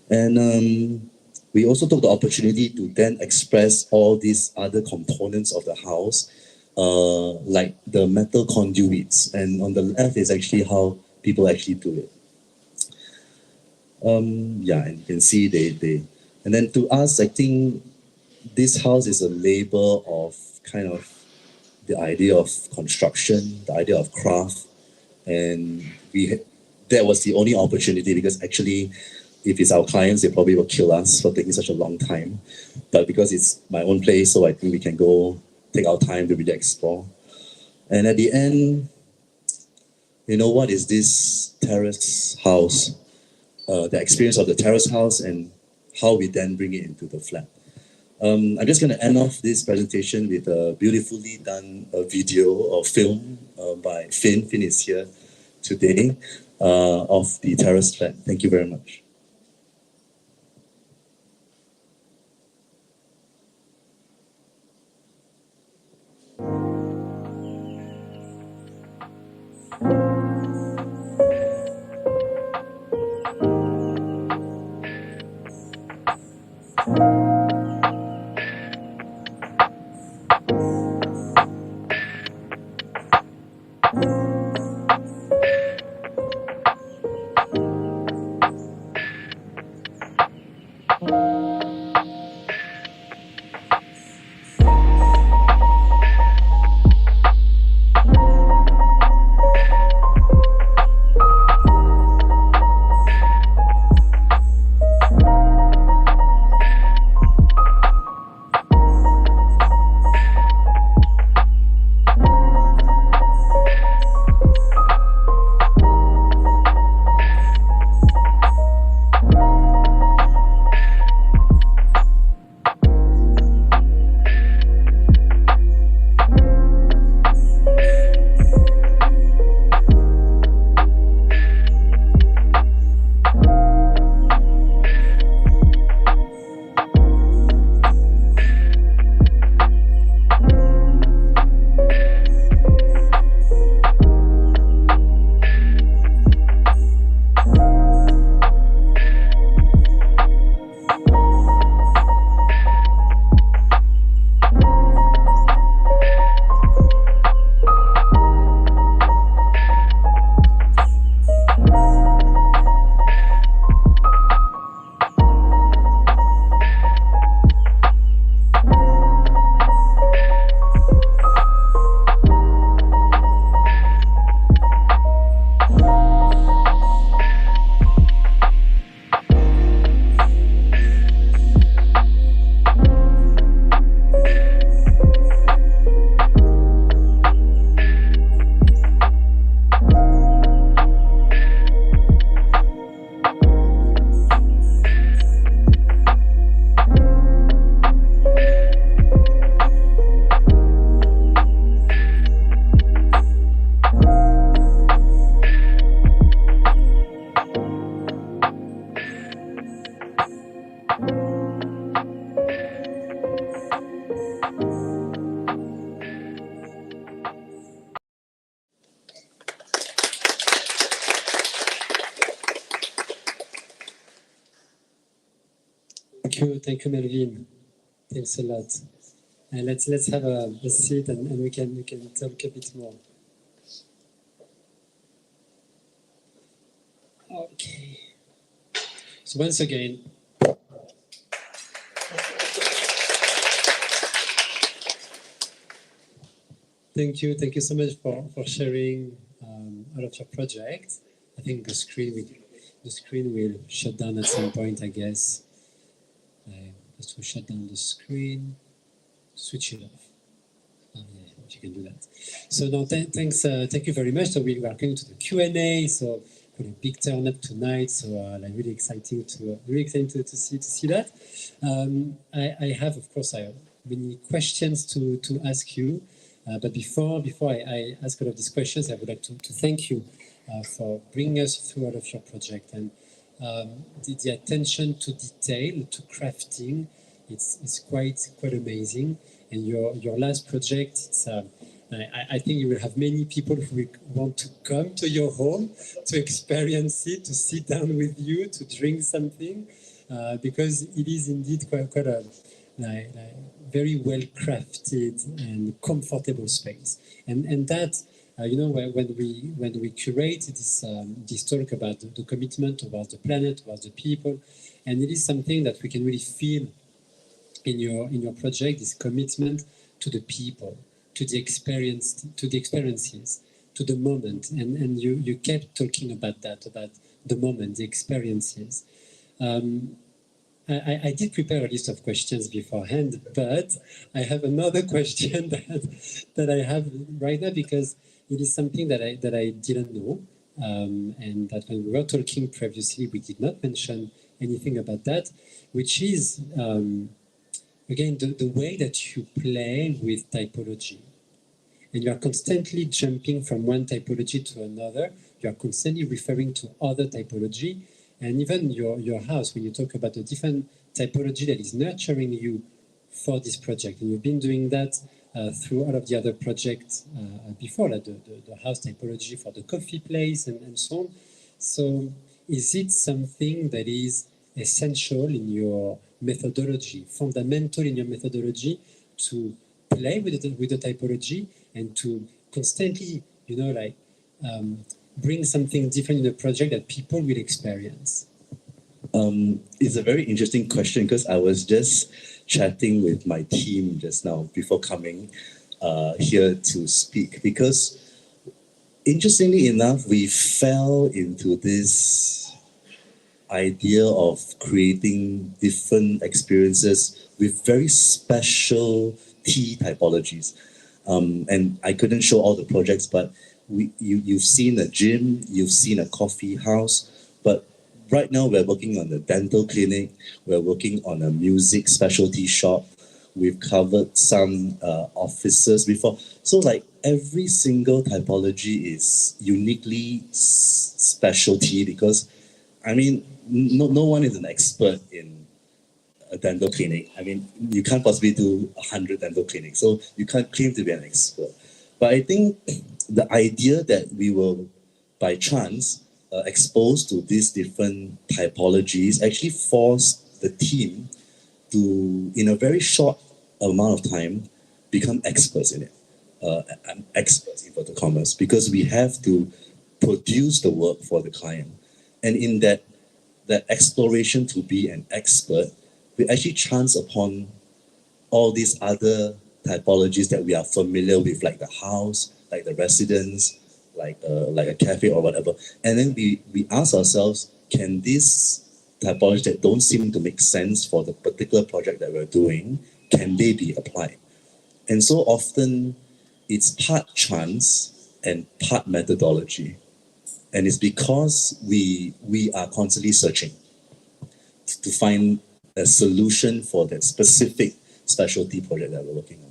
And we also took the opportunity to then express all these other components of the house, like the metal conduits. And on the left is actually how people actually do it. Yeah, and you can see they and then to us, I think this house is a label of kind of the idea of construction, the idea of craft, and that was the only opportunity, because actually, if it's our clients, they probably will kill us for taking such a long time. But because it's my own place, so I think we can go take our time to really explore. And at the end, you know, what is this terrace house? The experience of the terrace house and how we then bring it into the flat. I'm just going to end off this presentation with a beautifully done video or film by Finn. Finn is here today of the terrace flat. Thank you very much. Thank you, Melvin. Thanks a lot. And let's have a seat and we can talk a bit more. Okay. So once again, thank you so much for sharing all of your projects. I think the screen will shut down at some point, I guess. Just to shut down the screen, switch it off. Yeah, if you can do that. So no, thank you very much. So we are going to the Q&A. So got a big turn up tonight, so like really exciting to see that. I have, of course, many questions to ask you, but before I ask all of these questions, I would like to thank you for bringing us through all of your project and the attention to detail, to crafting. It's quite amazing. And your last project, it's I think you will have many people who will want to come to your home to experience it, to sit down with you, to drink something, because it is indeed quite a very well crafted and comfortable space. And that, when we curate this talk about the commitment towards the planet, towards the people, and it is something that we can really feel in your project, this commitment to the people, to the experiences, to the moment, and you kept talking about that, about the moment, the experiences. I did prepare a list of questions beforehand, but I have another question that I have right now, because it is something that I didn't know, and that when we were talking previously, we did not mention anything about that, which is again the way that you play with typology. And you are constantly jumping from one typology to another. You are constantly referring to other typology. And even your house, when you talk about a different typology that is nurturing you for this project. And you've been doing that through all of the other projects before, like the house typology for the coffee place and so on. So is it something that is essential in your methodology, fundamental in your methodology, to play with the typology and to constantly, bring something different in the project that people will experience? It's a very interesting question, because I was just chatting with my team just now before coming here to speak, because interestingly enough, we fell into this idea of creating different experiences with very special typologies. And I couldn't show all the projects, but you've seen a gym, you've seen a coffee house, but right now we're working on a dental clinic, we're working on a music specialty shop, we've covered some offices before. So like every single typology is uniquely specialty, because I mean, no one is an expert in a dental clinic. I mean, you can't possibly do 100 dental clinics, so you can't claim to be an expert. But I think the idea that we were, by chance, exposed to these different typologies actually forced the team to, in a very short amount of time, become experts in it. Experts, inverted commas, because we have to produce the work for the client. And in that exploration to be an expert, we actually chance upon all these other typologies that we are familiar with, like the house, like the residence, like a cafe or whatever. And then we ask ourselves, can these typologies that don't seem to make sense for the particular project that we're doing, can they be applied? And so often it's part chance and part methodology. And it's because we are constantly searching to find a solution for that specific specialty project that we're working on.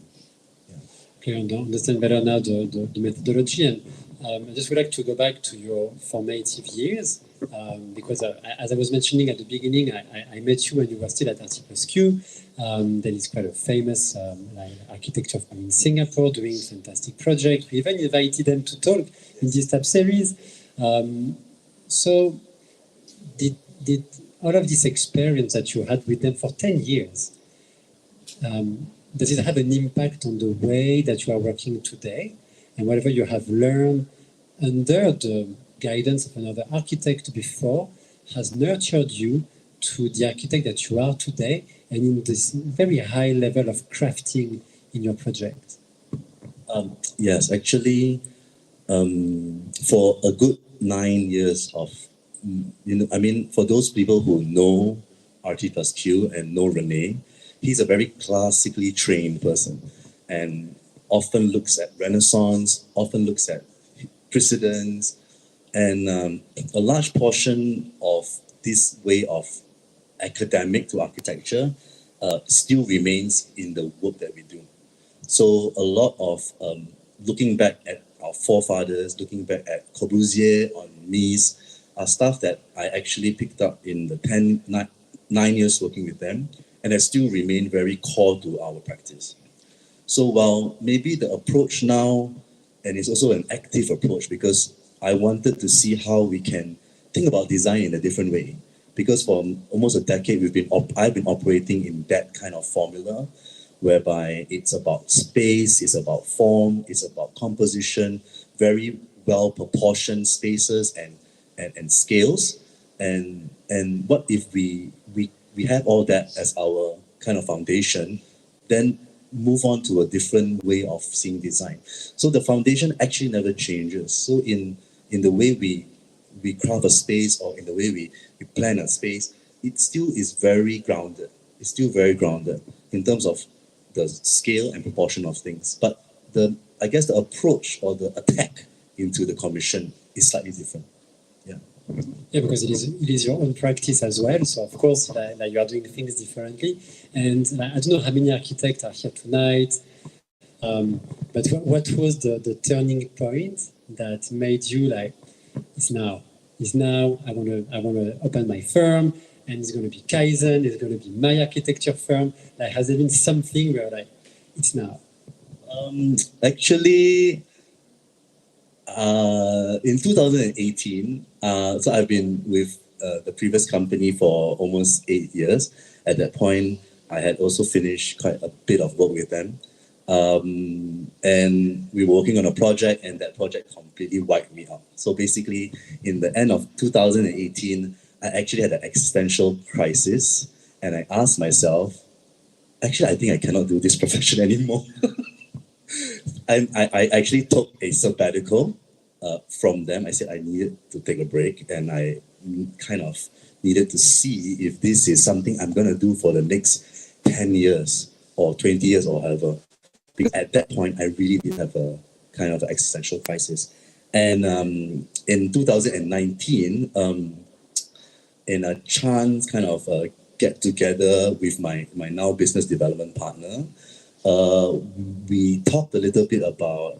Okay, I understand better now the methodology. And I just would like to go back to your formative years, because as I was mentioning at the beginning, I met you when you were still at RT+Q. That is quite a famous architecture firm in Singapore, doing fantastic projects. We even invited them to talk in this TAB series. So did all of this experience that you had with them for 10 years, does it have an impact on the way that you are working today? And whatever you have learned under the guidance of another architect before has nurtured you to the architect that you are today, and in this very high level of crafting in your project? Yes, actually, for a good 9 years of, for those people who know RT+Q and know Rene, he's a very classically trained person and often looks at Renaissance, often looks at precedents, a large portion of this way of academic to architecture still remains in the work that we do. So a lot of looking back at our forefathers, looking back at Corbusier on Mies, are stuff that I actually picked up in the 9 years working with them, and that still remain very core to our practice. So while maybe the approach now, and it's also an active approach, because I wanted to see how we can think about design in a different way. Because for almost a decade, I've been operating in that kind of formula, whereby it's about space, it's about form, it's about composition, very well proportioned spaces and scales. And what if we have all that as our kind of foundation, then move on to a different way of seeing design. So the foundation actually never changes. So in the way we craft a space, or in the way we plan a space, it still is very grounded. It's still very grounded in terms of the scale and proportion of things. But I guess the approach or the attack into the commission is slightly different. Yeah. Yeah, because it is your own practice as well. So of course, you are doing things differently. And I don't know how many architects are here tonight, but what was the turning point that made you like, it's now. I want to open my firm, and it's going to be Kaizen. It's going to be my architecture firm. Like, has there been something where like, it's now? Actually, in 2018, so I've been with the previous company for almost 8 years. At that point, I had also finished quite a bit of work with them. And we were working on a project, and that project completely wiped me out. So basically, in the end of 2018, I actually had an existential crisis, and I asked myself, actually, I think I cannot do this profession anymore. I actually took a sabbatical from them. I said I needed to take a break, and I kind of needed to see if this is something I'm going to do for the next 10 years or 20 years or however. Because at that point, I really did have a kind of existential crisis. And in 2019, in a chance kind of get together with my now business development partner, we talked a little bit about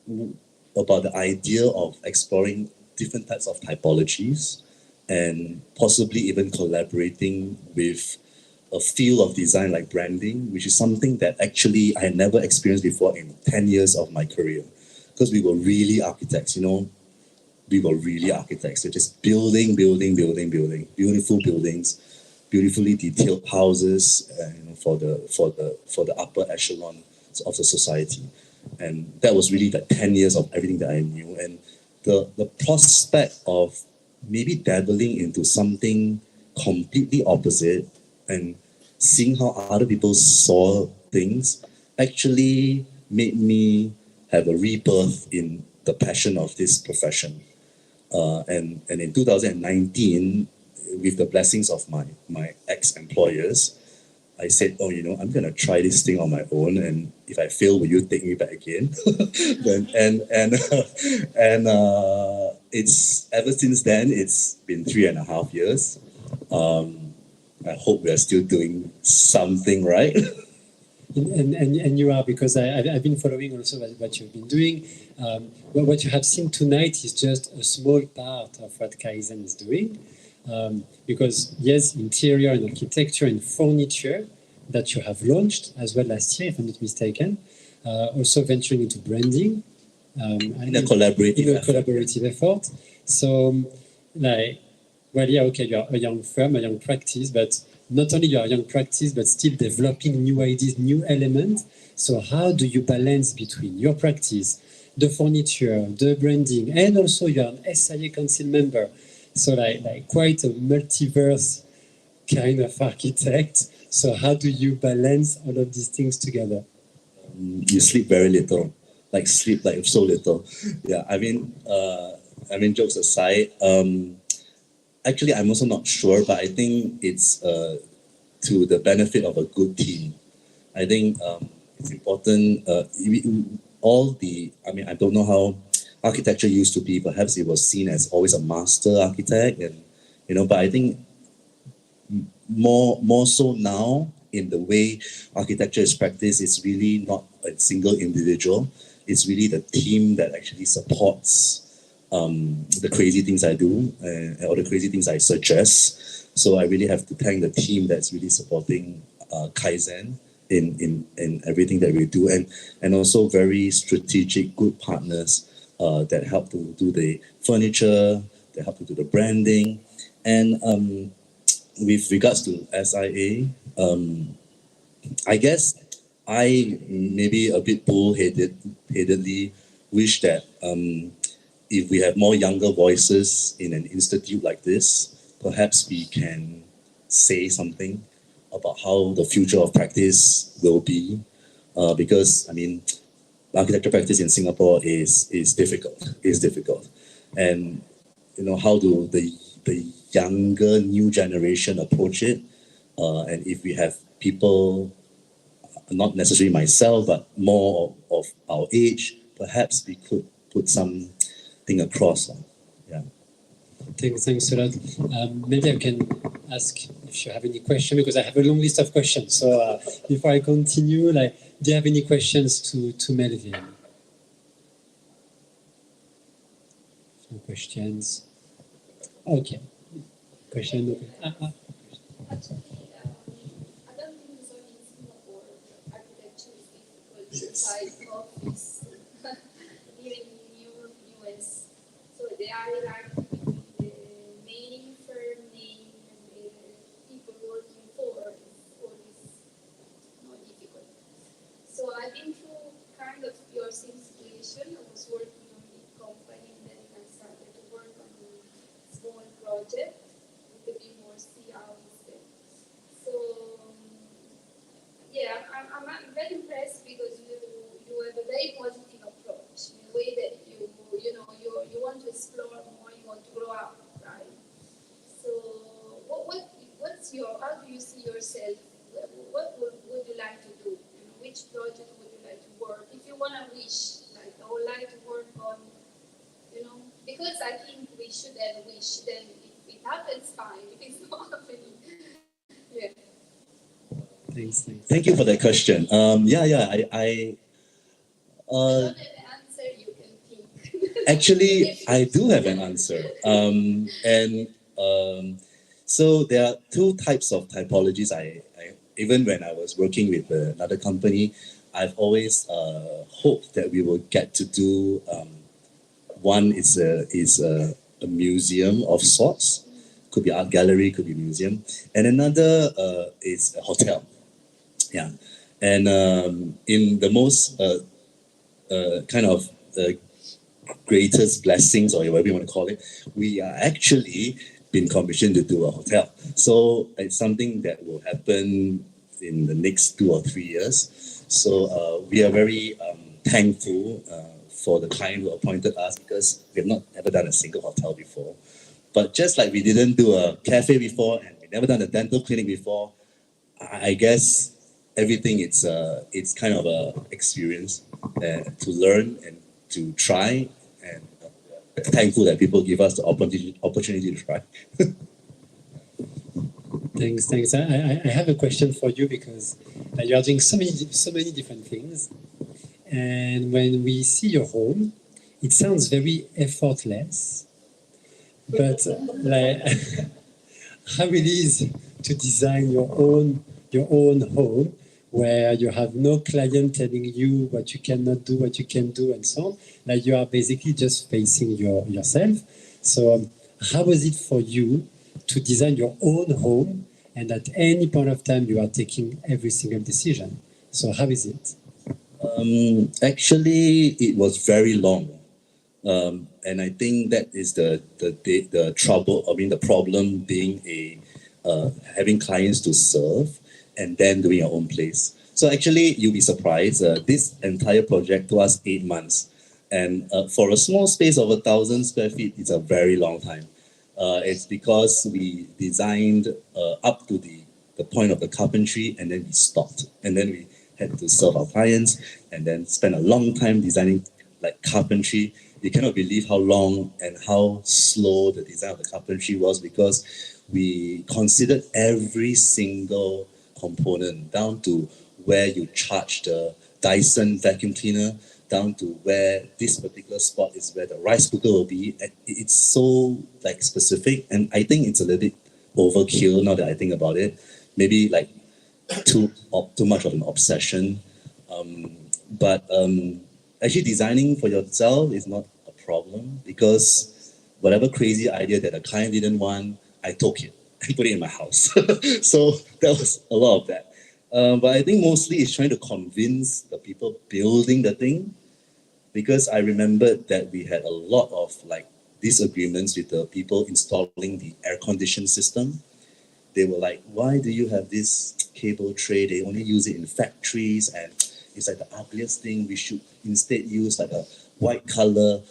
the idea of exploring different types of typologies and possibly even collaborating with a field of design like branding, which is something that actually I had never experienced before in 10 years of my career. Because we were really architects, we were really architects. So just building, beautiful buildings, beautifully detailed houses, for the upper echelon of the society. And that was really the 10 years of everything that I knew. And the prospect of maybe dabbling into something completely opposite and seeing how other people saw things actually made me have a rebirth in the passion of this profession. And in 2019, with the blessings of my ex-employers, I said, I'm going to try this thing on my own, and if I fail, will you take me back again? and it's ever since then, it's been 3.5 years. I hope we are still doing something right. And you are, because I've been following also what you've been doing. What you have seen tonight is just a small part of what Kaizen is doing. Because yes, interior and architecture and furniture that you have launched as well last year, if I'm not mistaken. Also venturing into branding. In a collaborative effort. So, you are a young firm, a young practice, but not only you are a young practice, but still developing new ideas, new elements. So how do you balance between your practice, the furniture, the branding, and also you're an SIA council member? So quite a multiverse kind of architect. So how do you balance all of these things together? You sleep very little, sleep so little. Yeah, I mean, jokes aside, actually, I'm also not sure, but I think it's to the benefit of a good team. I think it's important. I don't know how architecture used to be. Perhaps it was seen as always a master architect, and but I think more so now in the way architecture is practiced, it's really not a single individual. It's really the team that actually supports the crazy things I do or the crazy things I suggest. So I really have to thank the team that's really supporting Kaizen in everything that we do, and also very strategic, good partners that help to do the furniture, that help to do the branding, and with regards to SIA, I guess I maybe a bit bullheadedly wish that if we have more younger voices in an institute like this, perhaps we can say something about how the future of practice will be. Because I mean, architecture practice in Singapore is difficult, and how do the younger new generation approach it? And if we have people, not necessarily myself, but more of our age, perhaps we could put something across. Yeah. Thanks a lot. Maybe I can ask if you have any question, because I have a long list of questions. So before I continue, do you have any questions to Melvin? No questions. Okay. Question. Okay. Actually, I don't think it's only in Singapore architecture is difficult inside office. Here in US, so they are hierarchy between the main firm name and the people working for is always more difficult. So I've been through kind of your same situation. I was working on a big company, and then I started to work on a small project. To be more CR instead. So yeah, I'm very impressed because you have a very positive approach in a way that you want to explore more, you want to grow up, right? So what's how do you see yourself? What would you like to do? Which project would you like to work? If you want to wish, I would like to work on, because I think we should have a wish. Then if it happens, fine. If it's not happening, yeah. Thanks. Thank you for that question. I if you don't have an answer, you can think. actually I do have an answer. So there are two types of typologies. I even when I was working with another company, I've always hoped that we will get to do. One is a museum of sorts. Could be art gallery, could be museum, and another is a hotel. Yeah, and in the most kind of greatest blessings, or whatever you want to call it, we are actually been commissioned to do a hotel. So it's something that will happen in the next 2 or 3 years. So we are very thankful for the client who appointed us, because we have not ever done a single hotel before. But just like we didn't do a cafe before, and we never done a dental clinic before, I guess everything it's kind of a experience to learn and to try, and thankful that people give us the opportunity to try. Thanks. I have a question for you, because you are doing so many different things, and when we see your home, it sounds very effortless. But how it is to design your own home, where you have no client telling you what you cannot do, what you can do, and so on. You are basically just facing yourself. So how was it for you to design your own home, and at any point of time you are taking every single decision? So how is it? Actually, it was very long. And I think that is the trouble. I mean, the problem being having clients to serve and then doing your own place. So actually, you'll be surprised. This entire project took us 8 months, and for a small space of 1,000 square feet, it's a very long time. It's because we designed up to the point of the carpentry, and then we stopped, and then we had to serve our clients, and then spend a long time designing like carpentry. you cannot believe how long and how slow the design of the carpentry was, because we considered every single component, down to where you charge the Dyson vacuum cleaner, down to where this particular spot is where the rice cooker will be. It's so like specific, and I think it's a little bit overkill now that I think about it. Maybe like too much of an obsession. But actually designing for yourself is not a problem, because whatever crazy idea that a client didn't want, I took it and put it in my house. So that was a lot of that. But I think mostly it's trying to convince the people building the thing, because I remembered that we had a lot of like disagreements with the people installing the air conditioning system. They were like, why do you have this cable tray? They only use it in factories and it's like the ugliest thing. We should instead use like a white color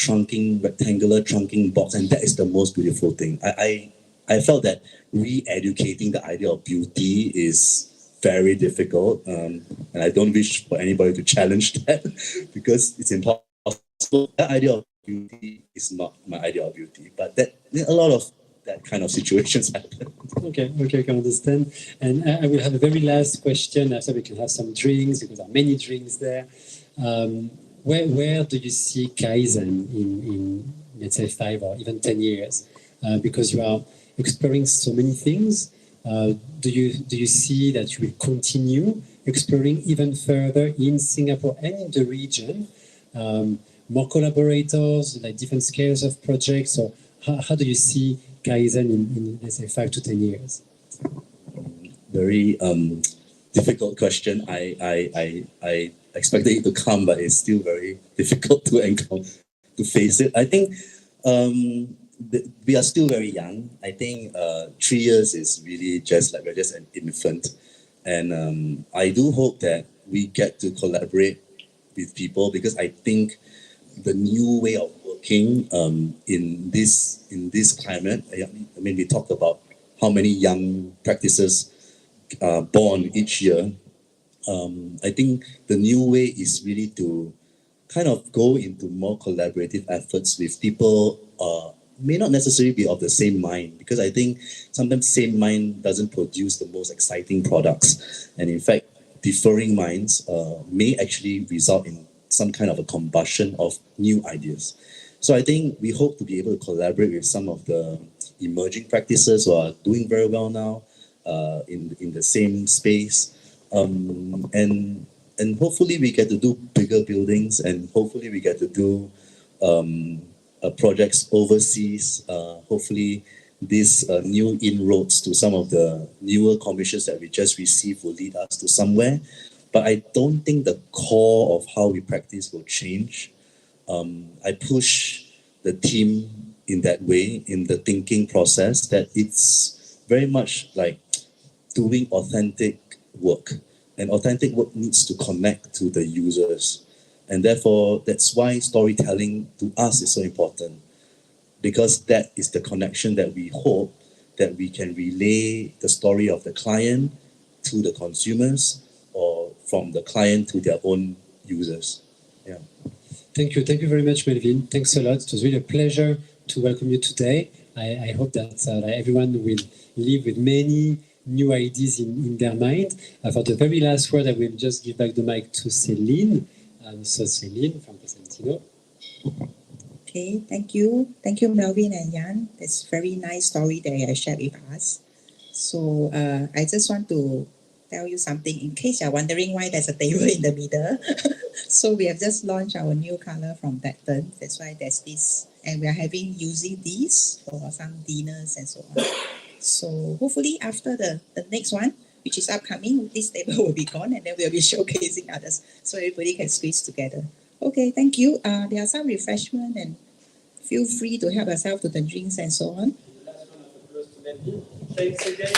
rectangular trunking box, and that is the most beautiful thing. I felt that re-educating the idea of beauty is very difficult, and I don't wish for anybody to challenge that because it's impossible. That idea of beauty is not my idea of beauty, but that a lot of that kind of situations happen. Okay, I can understand. And I will have a very last question after we can have some drinks, because there are many drinks there. Where do you see Kaizen in let's say 5 or even 10 years? Because you are exploring so many things. Do you see that you will continue exploring even further in Singapore and in the region? More collaborators, like different scales of projects, or how do you see Kaizen in let's say 5 to 10 years? Very difficult question. I expected it to come, but it's still very difficult to face it. I think we are still very young. I think 3 years is really just like we're just an infant, and I do hope that we get to collaborate with people, because I think the new way of working in this climate. I mean, we talked about how many young practices are born each year. I think the new way is really to kind of go into more collaborative efforts with people may not necessarily be of the same mind, because I think sometimes same mind doesn't produce the most exciting products, and in fact differing minds may actually result in some kind of a combustion of new ideas. So I think we hope to be able to collaborate with some of the emerging practices who are doing very well now in the same space, and hopefully we get to do bigger buildings, and hopefully we get to do projects overseas. Hopefully these new inroads to some of the newer commissions that we just received will lead us to somewhere. But I don't think the core of how we practice will change. I push the team in that way, in the thinking process, that it's very much like doing authentic work. And authentic work needs to connect to the users. And therefore, that's why storytelling to us is so important, because that is the connection that we hope that we can relay the story of the client to the consumers, or from the client to their own users. Yeah. Thank you very much, Melvin. Thanks a lot. It was really a pleasure to welcome you today. I hope that everyone will leave with many new ideas in their mind. For the very last word, I will just give back the mic to Celine. So Celine from Cosentino. Okay, thank you. Thank you, Melvin and Yann. That's a very nice story that you have shared with us. So I just want to tell you something in case you're wondering why there's a table in the middle. So we have just launched our new color from Pattern. That's why there's this. And we are using these for some dinners and so on. So hopefully after the next one, which is upcoming, this table will be gone, and then we'll be showcasing others so everybody can squeeze together. Okay, thank you. There are some refreshment, and feel free to help yourself to the drinks and so on. Thanks again.